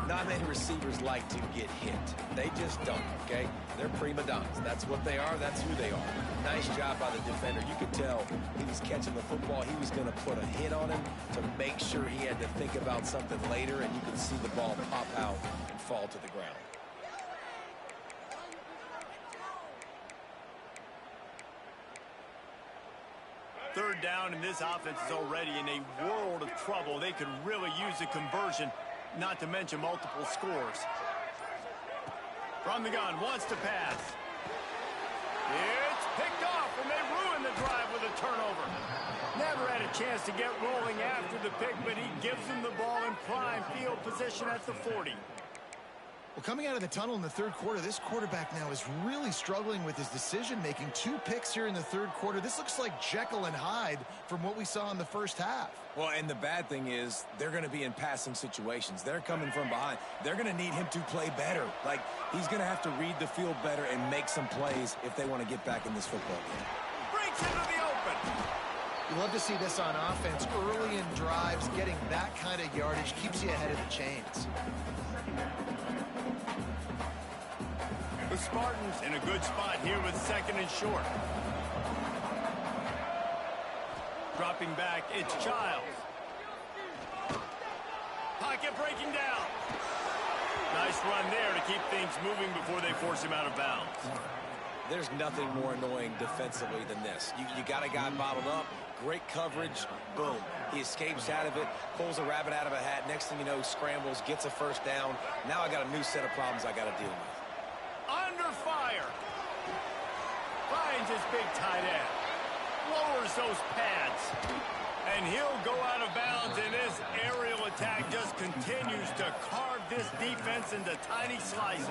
Not many receivers like to get hit. They just don't, okay? They're prima donnas. That's what they are. That's who they are. Nice job by the defender. You could tell he was catching the football. He was going to put a hit on him to make sure he had to think about something later, and you could see the ball pop out and fall to the ground. Third down, and this offense is already in a world of trouble. They could really use a conversion, not to mention multiple scores. From the gun, wants to pass. It's picked off, and they ruin the drive with a turnover. Never had a chance to get rolling after the pick, but he gives them the ball in prime field position at the 40. Well, coming out of the tunnel in the 3rd quarter, this quarterback now is really struggling with his decision-making. 2 picks here in the 3rd quarter. This looks like Jekyll and Hyde from what we saw in the 1st half. Well, and the bad thing is they're going to be in passing situations. They're coming from behind. They're going to need him to play better. Like, he's going to have to read the field better and make some plays if they want to get back in this football game. Breaks into the open. You love to see this on offense. Early in drives, getting that kind of yardage keeps you ahead of the chains. The Spartans in a good spot here with 2nd and short. Dropping back, it's Childs. Pocket breaking down. Nice run there to keep things moving before they force him out of bounds. There's nothing more annoying defensively than this. You got a guy bottled up, great coverage, boom. He escapes out of it, pulls a rabbit out of a hat. Next thing you know, scrambles, gets a 1st down. Now I got a new set of problems I got to deal with. Under fire. Finds his big tight end. Lowers those pads. And he'll go out of bounds, and this aerial attack just continues to carve this defense into tiny slices.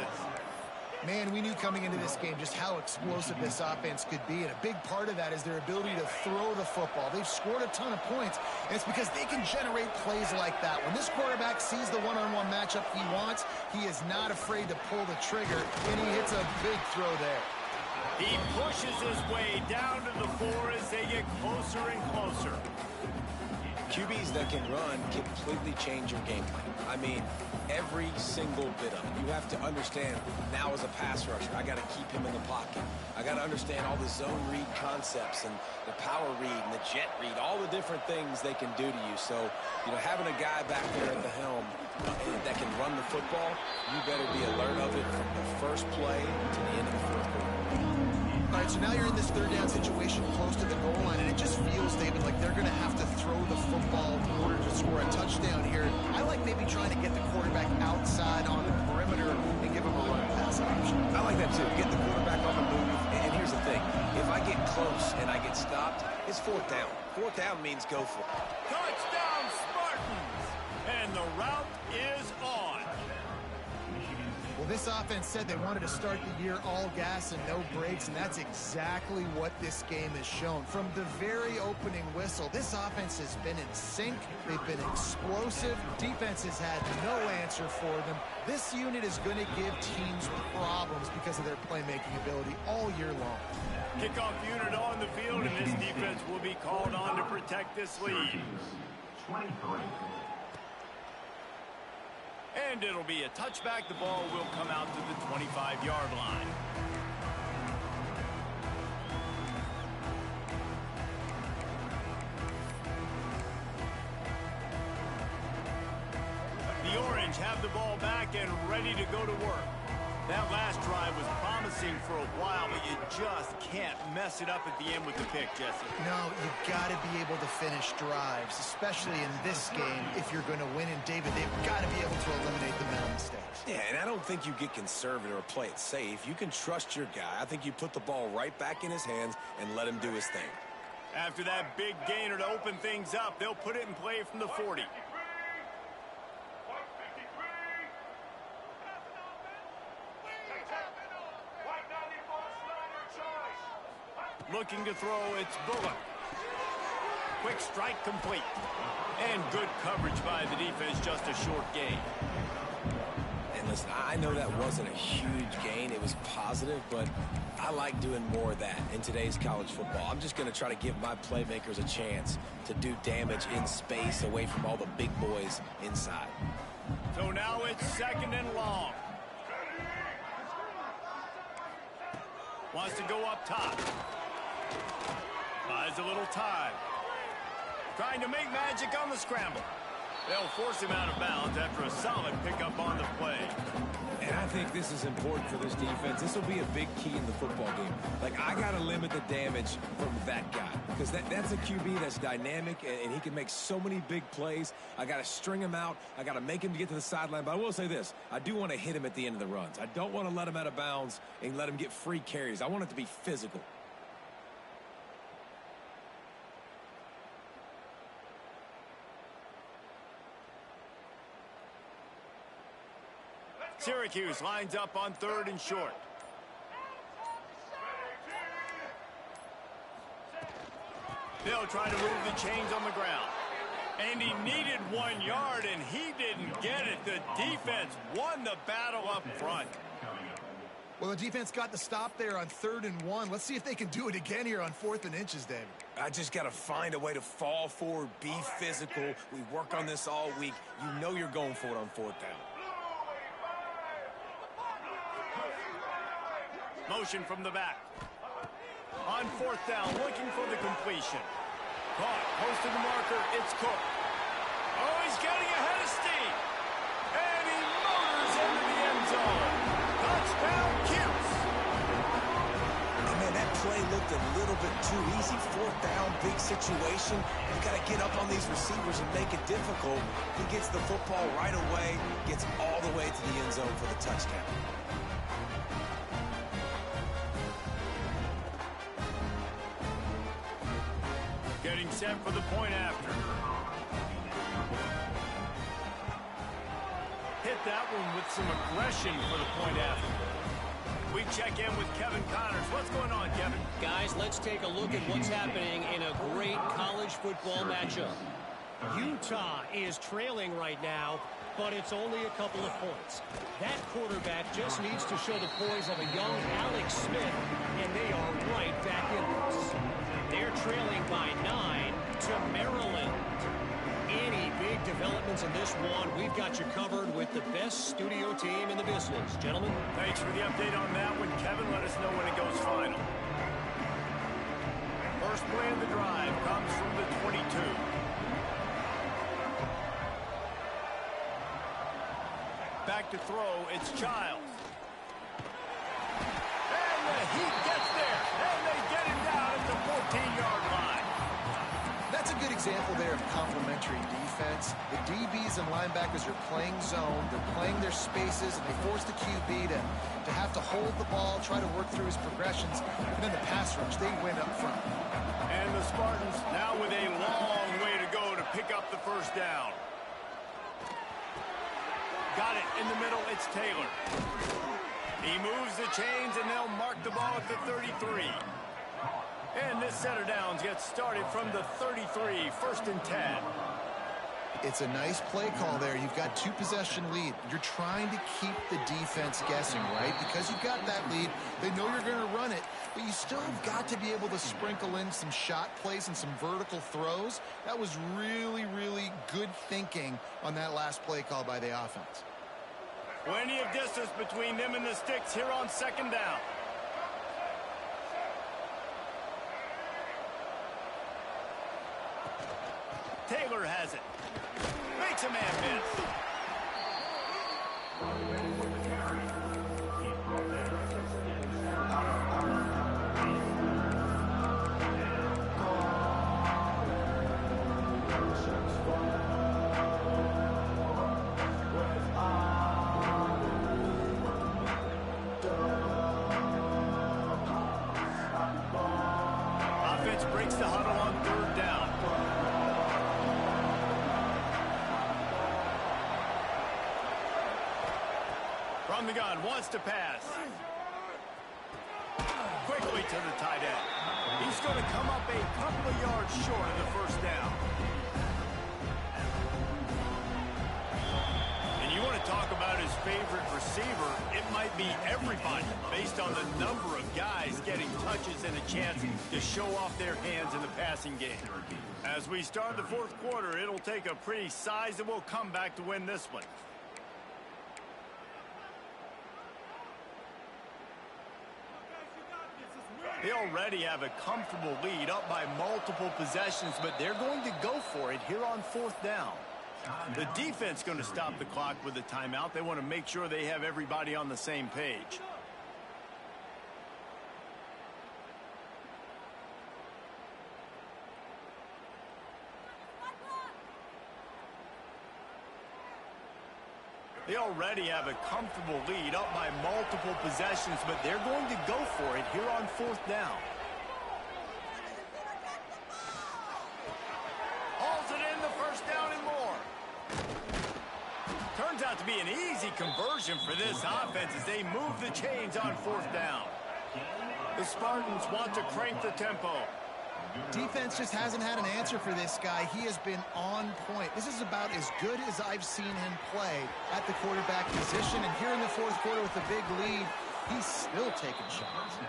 Man, we knew coming into this game just how explosive this offense could be, and a big part of that is their ability to throw the football. They've scored a ton of points, and it's because they can generate plays like that. When this quarterback sees the one-on-one matchup he wants, he is not afraid to pull the trigger, and he hits a big throw there. He pushes his way down to the 4 as they get closer and closer. QBs that can run completely change your game plan. I mean, every single bit of it. You have to understand now as a pass rusher, I got to keep him in the pocket. I got to understand all the zone read concepts and the power read and the jet read, all the different things they can do to you. So, you know, having a guy back there at the helm that can run the football, you better be alert of it from the first play to the end of the 4th quarter. All right, so now you're in this 3rd down situation close to the goal line, and it just feels, David, like they're going to have to throw the football in order to score a touchdown here. I like maybe trying to get the quarterback outside on the perimeter and give him a run pass option. I like that too. Get the quarterback on the move. And here's the thing. If I get close and I get stopped, it's 4th down. 4th down means go for it. Touchdown, Spartans! And the route is on. Well, this offense said they wanted to start the year all gas and no brakes, and that's exactly what this game has shown. From the very opening whistle, this offense has been in sync. They've been explosive. Defense has had no answer for them. This unit is going to give teams problems because of their playmaking ability all year long. Kickoff unit on the field, and this defense will be called on to protect this lead. 23. And it'll be a touchback. The ball will come out to the 25-yard line. The Orange have the ball back and ready to go to work. That last drive was promising for a while, but you just can't mess it up at the end with the pick, Jesse. No, you've got to be able to finish drives, especially in this game if you're going to win. And, David, they've got to be able to eliminate the mental mistakes. Yeah, and I don't think you get conservative or play it safe. You can trust your guy. I think you put the ball right back in his hands and let him do his thing. After that big gainer to open things up, they'll put it in play from the 40. Looking to throw, it's Bullock. Quick strike complete. And good coverage by the defense, just a short gain. And listen, I know that wasn't a huge gain. It was positive, but I like doing more of that in today's college football. I'm just going to try to give my playmakers a chance to do damage in space away from all the big boys inside. So now it's 2nd and long. Wants to go up top. Buys a little time. Trying to make magic on the scramble. They'll force him out of bounds after a solid pickup on the play. And I think this is important for this defense. This will be a big key in the football game. Like, I got to limit the damage from that guy. Because that's a QB that's dynamic, and he can make so many big plays. I got to string him out. I got to make him get to the sideline. But I will say this. I do want to hit him at the end of the runs. I don't want to let him out of bounds and let him get free carries. I want it to be physical. Syracuse lines up on 3rd and short. They'll try to move the chains on the ground. And he needed 1 yard, and he didn't get it. The defense won the battle up front. Well, the defense got the stop there on 3rd and 1. Let's see if they can do it again here on 4th and inches, David. I just got to find a way to fall forward, be physical. We work on this all week. You know you're going for it on 4th down. Motion from the back. On 4th down, looking for the completion. Caught, close to the marker, it's Cook. Oh, he's getting ahead of steam. And he motors into the end zone. Touchdown, Cuse. Oh, man, that play looked a little bit too easy. 4th down, big situation. You got to get up on these receivers and make it difficult. He gets the football right away, gets all the way to the end zone for the touchdown. Getting set for the point after. Hit that one with some aggression for the point after. We check in with Kevin Connors. What's going on, Kevin? Guys, let's take a look at what's happening in a great college football matchup. Utah is trailing right now, but it's only a couple of points. That quarterback just needs to show the poise of a young Alex Smith, and they are right back in this. They're trailing by 9 to Maryland. Any big developments in this one, we've got you covered with the best studio team in the business. Gentlemen. Thanks for the update on that one, Kevin. Let us know when it goes final. First play of the drive comes from the 22. Back to throw, it's Childs. And the Heat gets there, and they get him down at the 14-yard line. That's a good example there of complementary defense. The DBs and linebackers are playing zone. They're playing their spaces, and they force the QB to have to hold the ball, try to work through his progressions. And then the pass rush, they win up front. And the Spartans now with a long way to go to pick up the first down. Got it in the middle, it's Taylor. He moves the chains, and they'll mark the ball at the 33. And this set of downs gets started from the 33, 1st and 10. It's a nice play call there. You've got 2-possession lead. You're trying to keep the defense guessing, right? Because you've got that lead, they know you're going to run it, but you still have got to be able to sprinkle in some shot plays and some vertical throws. That was really, really good thinking on that last play call by the offense. Plenty of distance between them and the sticks here on second down. Taylor has it. Makes a man miss. Offense breaks the huddle on third down. From the gun, wants to pass. Quickly to the tight end. He's going to come up a couple of yards short of the first down. And you want to talk about his favorite receiver, it might be everybody based on the number of guys getting touches and a chance to show off their hands in the passing game. As we start the fourth quarter, it'll take a pretty sizable comeback to win this one. They already have a comfortable lead up by multiple possessions, but they're going to go for it here on fourth down. The defense going to stop the clock with a timeout. They want to make sure they have everybody on the same page. They already have a comfortable lead up by multiple possessions, but they're going to go for it here on fourth down. Hauls it in, the first down and more. Turns out to be an easy conversion for this offense as they move the chains on fourth down. The Spartans want to crank the tempo. Defense just hasn't had an answer for this guy. He has been on point. This is about as good as I've seen him play at the quarterback position. And here in the fourth quarter with a big lead, he's still taking shots.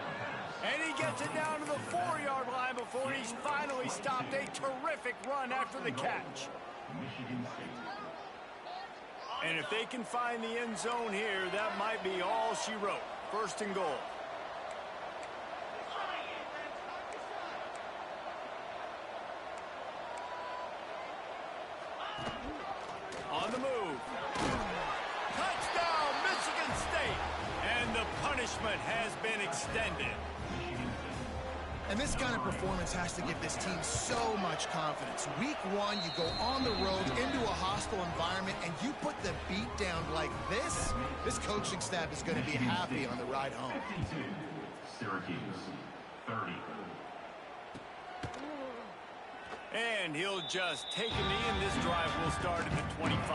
And he gets it down to the 4-yard line before he's finally stopped. A terrific run after the catch. And if they can find the end zone here, that might be all she wrote. First and goal. On the move. Touchdown, Michigan State. And the punishment has been extended. And this kind of performance has to give this team so much confidence. Week one, you go on the road into a hostile environment, and you put the beat down like this, this coaching staff is going to be happy on the ride home. 52, Syracuse, 30. And he'll just take a knee, and this drive will start at the 25.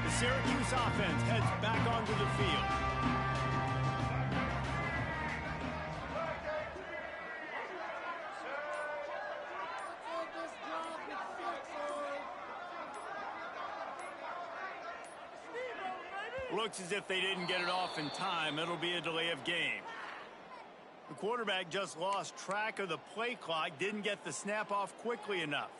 The Syracuse offense heads back onto the field. Looks as if they didn't get it off in time. It'll be a delay of game. The quarterback just lost track of the play clock, didn't get the snap off quickly enough.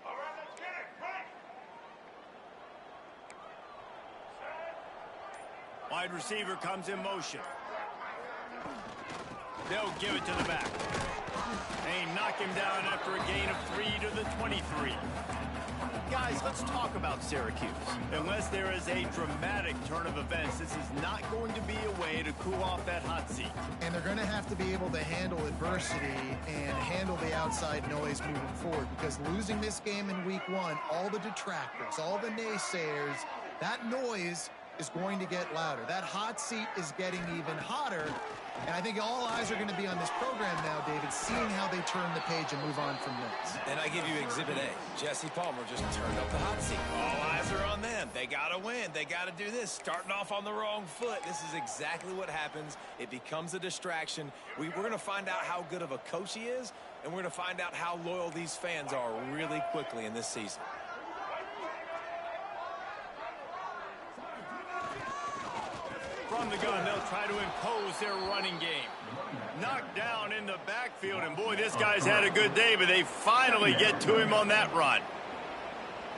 All right, let's get it. Right. Wide receiver comes in motion. They'll give it to the back. They knock him down after a gain of 3 to the 23. Guys, let's talk about Syracuse. Unless there is a dramatic turn of events, this is not going to be a way to cool off that hot seat. And they're going to have to be able to handle adversity and handle the outside noise moving forward, because losing this game in week one, all the detractors, all the naysayers, that noise is going to get louder. That hot seat is getting even hotter. And I think all eyes are going to be on this program now, David, seeing how they turn the page and move on from this. And I give you Exhibit A. Jesse Palmer just turned up the hot seat. All eyes are on them. They got to win. They got to do this. Starting off on the wrong foot. This is exactly what happens. It becomes a distraction. We're going to find out how good of a coach he is, and we're going to find out how loyal these fans are really quickly in this season. From the gun, they'll try to impose their running game. Knocked down in the backfield, and boy, this guy's had a good day, but they finally get to him on that run.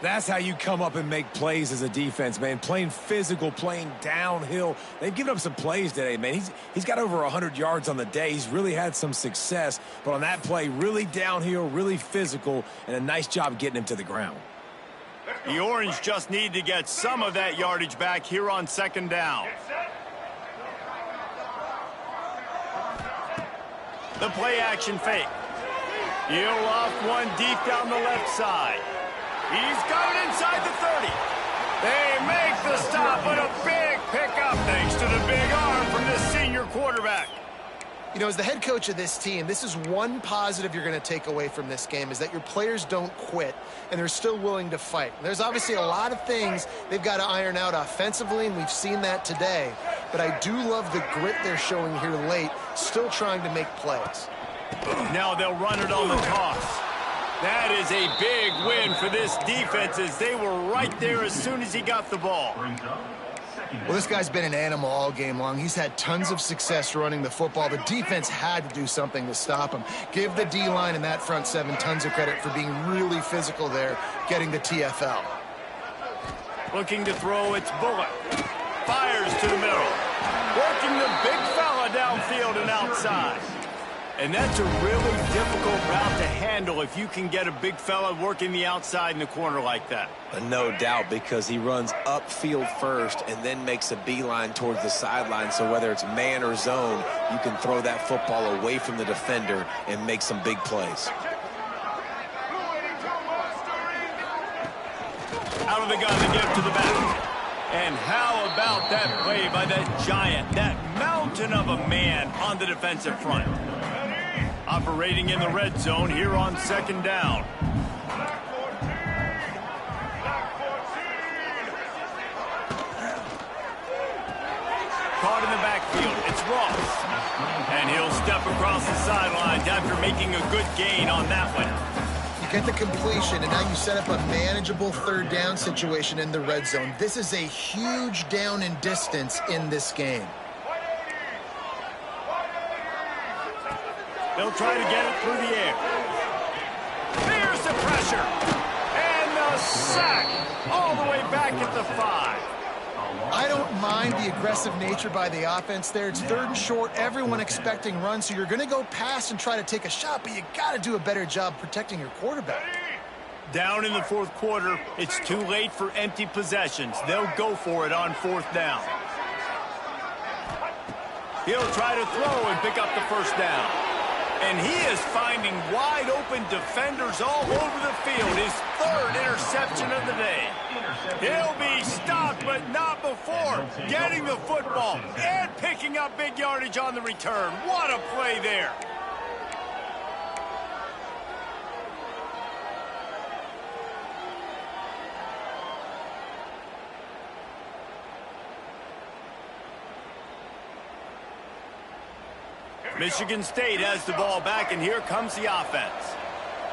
That's how you come up and make plays as a defense, man. Playing physical, playing downhill. They've given up some plays today, man. He's got over 100 yards on the day. He's really had some success. But on that play, really downhill, really physical, and a nice job getting him to the ground. The Orange just need to get some of that yardage back here on second down. The play action fake. He'll off one deep down the left side. He's got it inside the 30. They make the stop, but a big pickup thanks to the big arm from this senior quarterback. You know, as the head coach of this team, this is one positive you're going to take away from this game, is that your players don't quit, and they're still willing to fight. There's obviously a lot of things they've got to iron out offensively, and we've seen that today. But I do love the grit they're showing here late, still trying to make plays. Now they'll run it on the toss. That is a big win for this defense, as they were right there as soon as he got the ball. Well, this guy's been an animal all game long. He's had tons of success running the football. The defense had to do something to stop him. Give the D-line and that front seven tons of credit for being really physical there, getting the TFL. Looking to throw, it's Bullock. Fires to the middle. Working the big fella downfield and outside. And that's a really difficult route to handle if you can get a big fella working the outside in the corner like that. No doubt, because he runs upfield first and then makes a beeline towards the sideline. So whether it's man or zone, you can throw that football away from the defender and make some big plays. Out of the gun to get to the back. And how about that play by that giant, that mountain of a man on the defensive front? Operating in the red zone here on second down. Caught in the backfield, it's Ross. And he'll step across the sidelines after making a good gain on that one. You get the completion, and now you set up a manageable third down situation in the red zone. This is a huge down in distance in this game. They'll try to get it through the air. There's the pressure. And the sack all the way back at the 5. I don't mind the aggressive nature by the offense there. It's third and short, everyone expecting runs, so you're going to go pass and try to take a shot, but you got to do a better job protecting your quarterback. Down in the fourth quarter, it's too late for empty possessions. They'll go for it on fourth down. He'll try to throw and pick up the first down. And he is finding wide-open defenders all over the field. His third interception of the day. He'll be stopped, but not before getting the football and picking up big yardage on the return. What a play there. Michigan State has the ball back, and here comes the offense.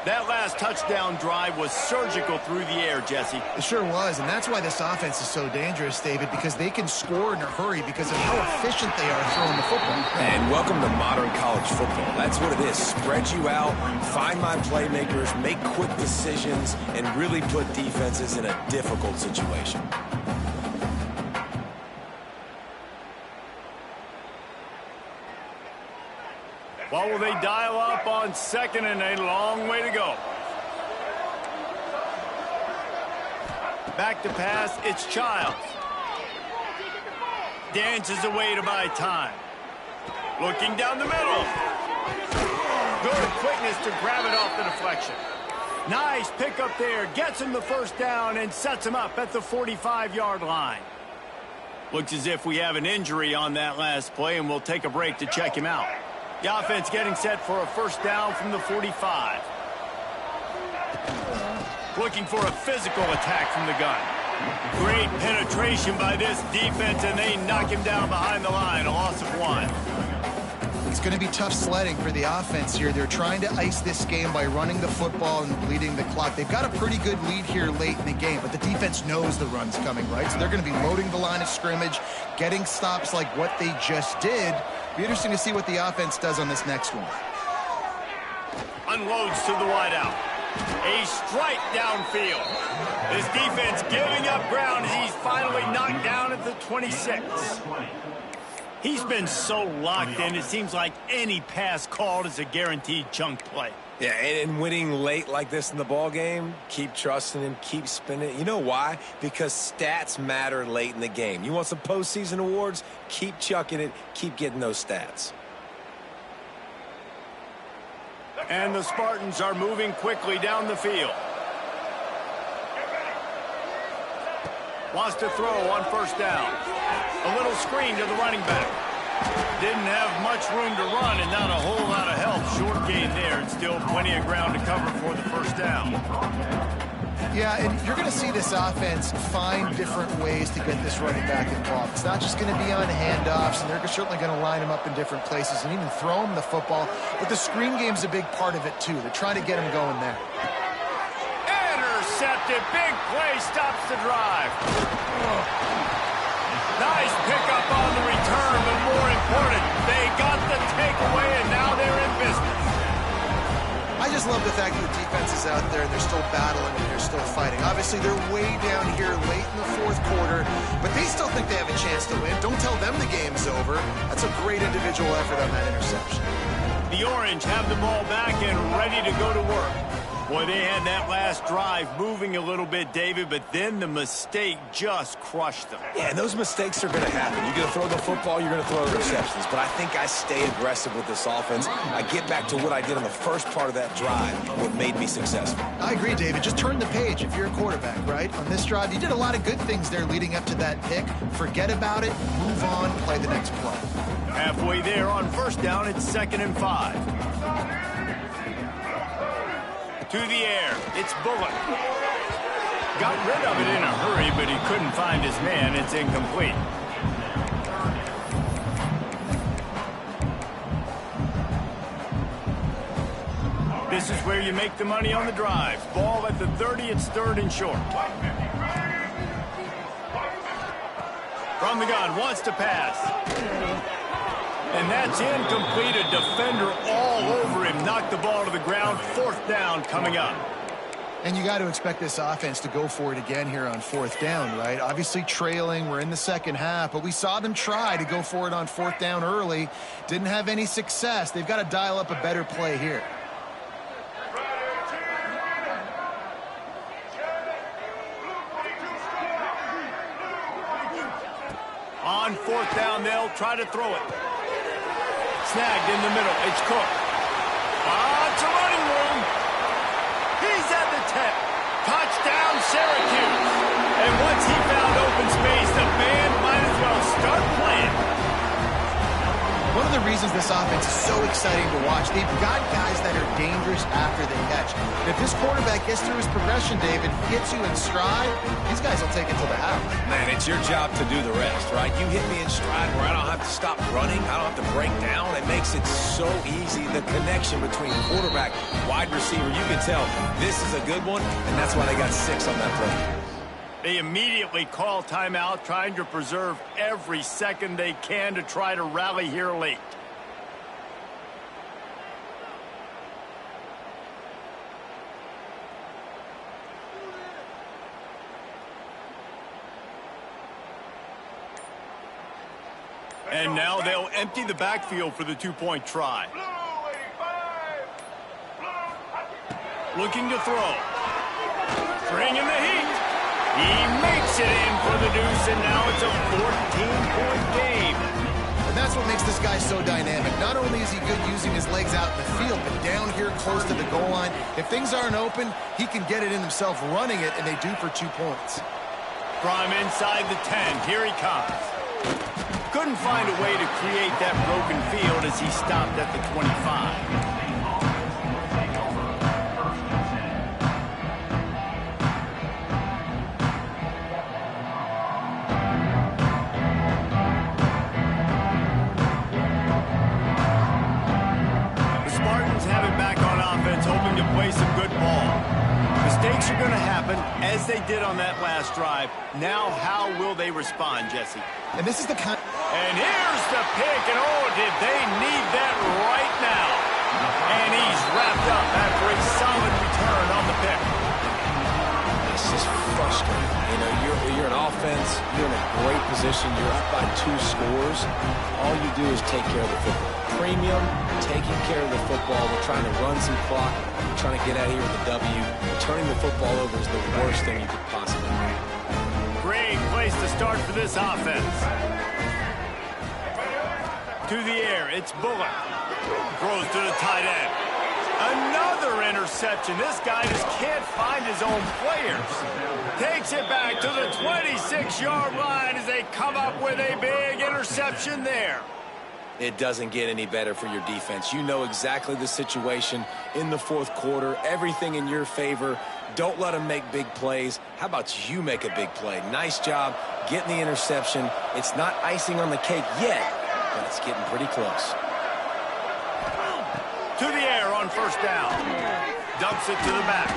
That last touchdown drive was surgical through the air, Jesse. It sure was, and that's why this offense is so dangerous, David, because they can score in a hurry because of how efficient they are throwing the football. And welcome to modern college football. That's what it is. Spread you out, find my playmakers, make quick decisions, and really put defenses in a difficult situation. What will they dial up on second, and a long way to go? Back to pass, it's Childs. Dances away to buy time. Looking down the middle. Good quickness to grab it off the deflection. Nice pickup there. Gets him the first down and sets him up at the 45-yard line. Looks as if we have an injury on that last play, and we'll take a break to check him out. The offense getting set for a first down from the 45. Looking for a physical attack from the gun. Great penetration by this defense, and they knock him down behind the line. A loss of 1. It's going to be tough sledding for the offense here. They're trying to ice this game by running the football and bleeding the clock. They've got a pretty good lead here late in the game, but the defense knows the run's coming, right? So they're going to be loading the line of scrimmage, getting stops like what they just did. Be interesting to see what the offense does on this next one. Unloads to the wideout. A strike downfield. This defense giving up ground as he's finally knocked down at the 26. He's been so locked in, it seems like any pass called is a guaranteed chunk play. Yeah, and winning late like this in the ball game, keep trusting him, keep spinning. You know why? Because stats matter late in the game. You want some postseason awards? Keep chucking it, keep getting those stats. And the Spartans are moving quickly down the field. Wants to throw on first down. A little screen to the running back. Didn't have much room to run and not a whole lot of help. Short gain there and still plenty of ground to cover for the first down. Yeah, and you're going to see this offense find different ways to get this running back involved. It's not just going to be on handoffs, and they're certainly going to line him up in different places and even throw him the football. But the screen game's a big part of it, too. They're trying to get him going there. Intercepted. Big play stops the drive. Nice pickup on the return, but more important, they got the takeaway, and now they're in business. I just love the fact that the defense is out there and they're still battling and they're still fighting. Obviously, they're way down here late in the fourth quarter, but they still think they have a chance to win. Don't tell them the game's over. That's a great individual effort on that interception. The Orange have the ball back and ready to go to work. Boy, they had that last drive moving a little bit, David, but then the mistake just crushed them. Yeah, and those mistakes are going to happen. You're going to throw the football, you're going to throw interceptions. But I think I stay aggressive with this offense. I get back to what I did on the first part of that drive, what made me successful. I agree, David. Just turn the page if you're a quarterback, right? On this drive, you did a lot of good things there leading up to that pick. Forget about it, move on, play the next play. Halfway there on first down, it's 2nd and 5. To the air, it's Bullock. Got rid of it in a hurry, but he couldn't find his man. It's incomplete. This is where you make the money on the drive. Ball at the 30, it's 3rd and short. From the gun, wants to pass. And that's incomplete. A defender all over him. Knocked the ball to the ground. 4th down coming up. And you got to expect this offense to go for it again here on 4th down, right? Obviously trailing. We're in the second half, but we saw them try to go for it on 4th down early. Didn't have any success. They've got to dial up a better play here. On 4th down, they'll try to throw it. Snagged in the middle. It's Cook. It's a running room. He's at the 10. Touchdown, Syracuse. And once he found open space, the band might as well start playing. One of the reasons this offense is so exciting to watch, they've got guys that are dangerous after they catch. And if this quarterback gets through his progression, David, hits you in stride, these guys will take it to the house. Man, it's your job to do the rest, right? You hit me in stride where I don't have to stop running. I don't have to break down. It makes it so easy. The connection between quarterback, wide receiver, you can tell this is a good one, and that's why they got 6 on that play. They immediately call timeout, trying to preserve every second they can to try to rally here late. And now they'll empty the backfield for the 2-point try. Looking to throw. Bringing the heat. He makes it in for the deuce, and now it's a 14-point game. And that's what makes this guy so dynamic. Not only is he good using his legs out in the field, but down here close to the goal line, if things aren't open, he can get it in himself running it, and they do for 2 points. From inside the 10, here he comes. Couldn't find a way to create that broken field as he stopped at the 25. mistakes are going to happen, as they did on that last drive. Now, how will they respond, Jesse? And this is the kind... And here's the pick, and oh, did they need that right now. And he's wrapped up after a solid return on the pick. It's just frustrating. You know, you're an offense, you're in a great position, you're up by 2 scores. All you do is take care of the football. Premium, taking care of the football. We're trying to run some clock. We're trying to get out of here with a W. Turning the football over is the worst thing you could possibly do. Great place to start for this offense. To the air, it's Bullock. Throws to the tight end. Another interception. This guy just can't find his own players. Takes it back to the 26-yard line as they come up with a big interception there. It doesn't get any better for your defense. You know exactly the situation in the fourth quarter. Everything in your favor. Don't let them make big plays. How about you make a big play? Nice job getting the interception. It's not icing on the cake yet, but it's getting pretty close. To the air on first down. Dumps it to the back.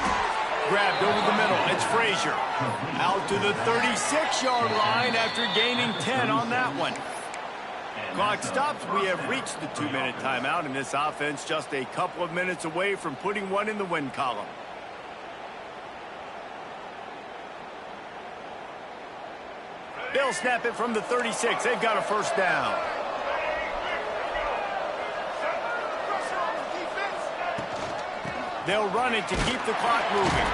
Grabbed over the middle. It's Frazier. Out to the 36-yard line after gaining 10 on that one. Clock stops. We have reached the 2-minute timeout, and this offense just a couple of minutes away from putting one in the win column. They'll snap it from the 36. They've got a first down. They'll run it to keep the clock moving.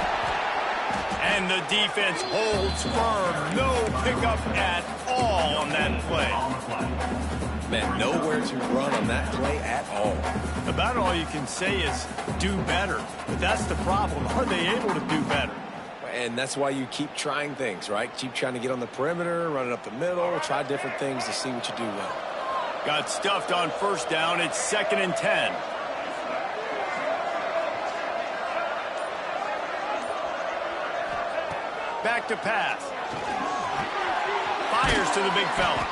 And the defense holds firm. No pickup at all on that play. Man, nowhere to run on that play at all. About all you can say is do better. But that's the problem. Are they able to do better? And that's why you keep trying things, right? Keep trying to get on the perimeter, run it up the middle, try different things to see what you do well. Got stuffed on first down. It's 2nd and 10. Back to pass. Fires to the big fella.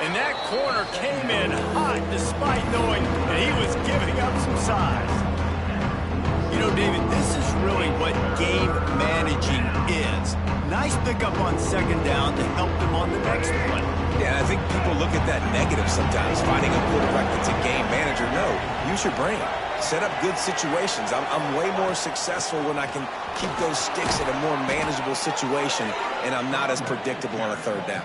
And that corner came in hot despite knowing that he was giving up some size. You know, David, this is really what game managing is. Nice pickup on second down to help them on the next play. Yeah, I think people look at that negative sometimes, finding a quarterback that's a game manager. No, use your brain. Set up good situations. I'm way more successful when I can keep those sticks in a more manageable situation, and I'm not as predictable on a third down.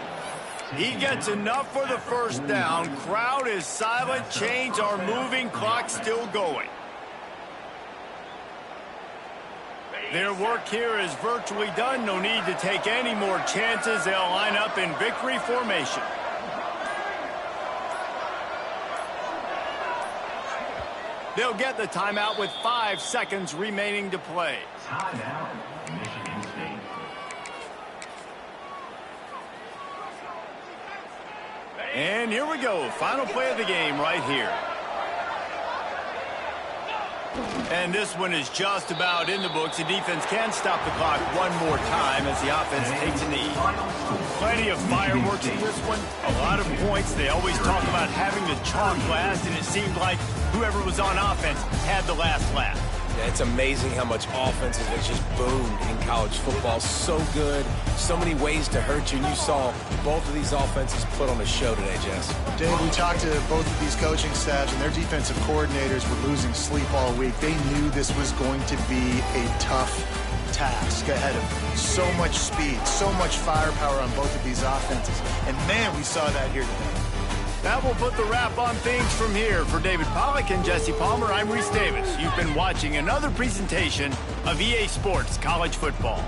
He gets enough for the first down. Crowd is silent. Chains are moving. Clock still going. Their work here is virtually done. No need to take any more chances. They'll line up in victory formation. They'll get the timeout with 5 seconds remaining to play. Timeout, Michigan State. And here we go. Final play of the game right here. And this one is just about in the books. The defense can stop the clock one more time as the offense takes in the lead. Plenty of fireworks in this one. A lot of points. They always talk about having the chalk last, and it seemed like whoever was on offense had the last laugh. Yeah, it's amazing how much offense has just boomed in college football. So good. So many ways to hurt you. And you saw both of these offenses put on a show today, Jess. Dave, we talked to both of these coaching staffs, and their defensive coordinators were losing sleep all week. They knew this was going to be a tough task ahead of them. So much speed, so much firepower on both of these offenses. And, man, we saw that here today. That will put the wrap on things from here. For David Pollack and Jesse Palmer, I'm Reese Davis. You've been watching another presentation of EA Sports College Football.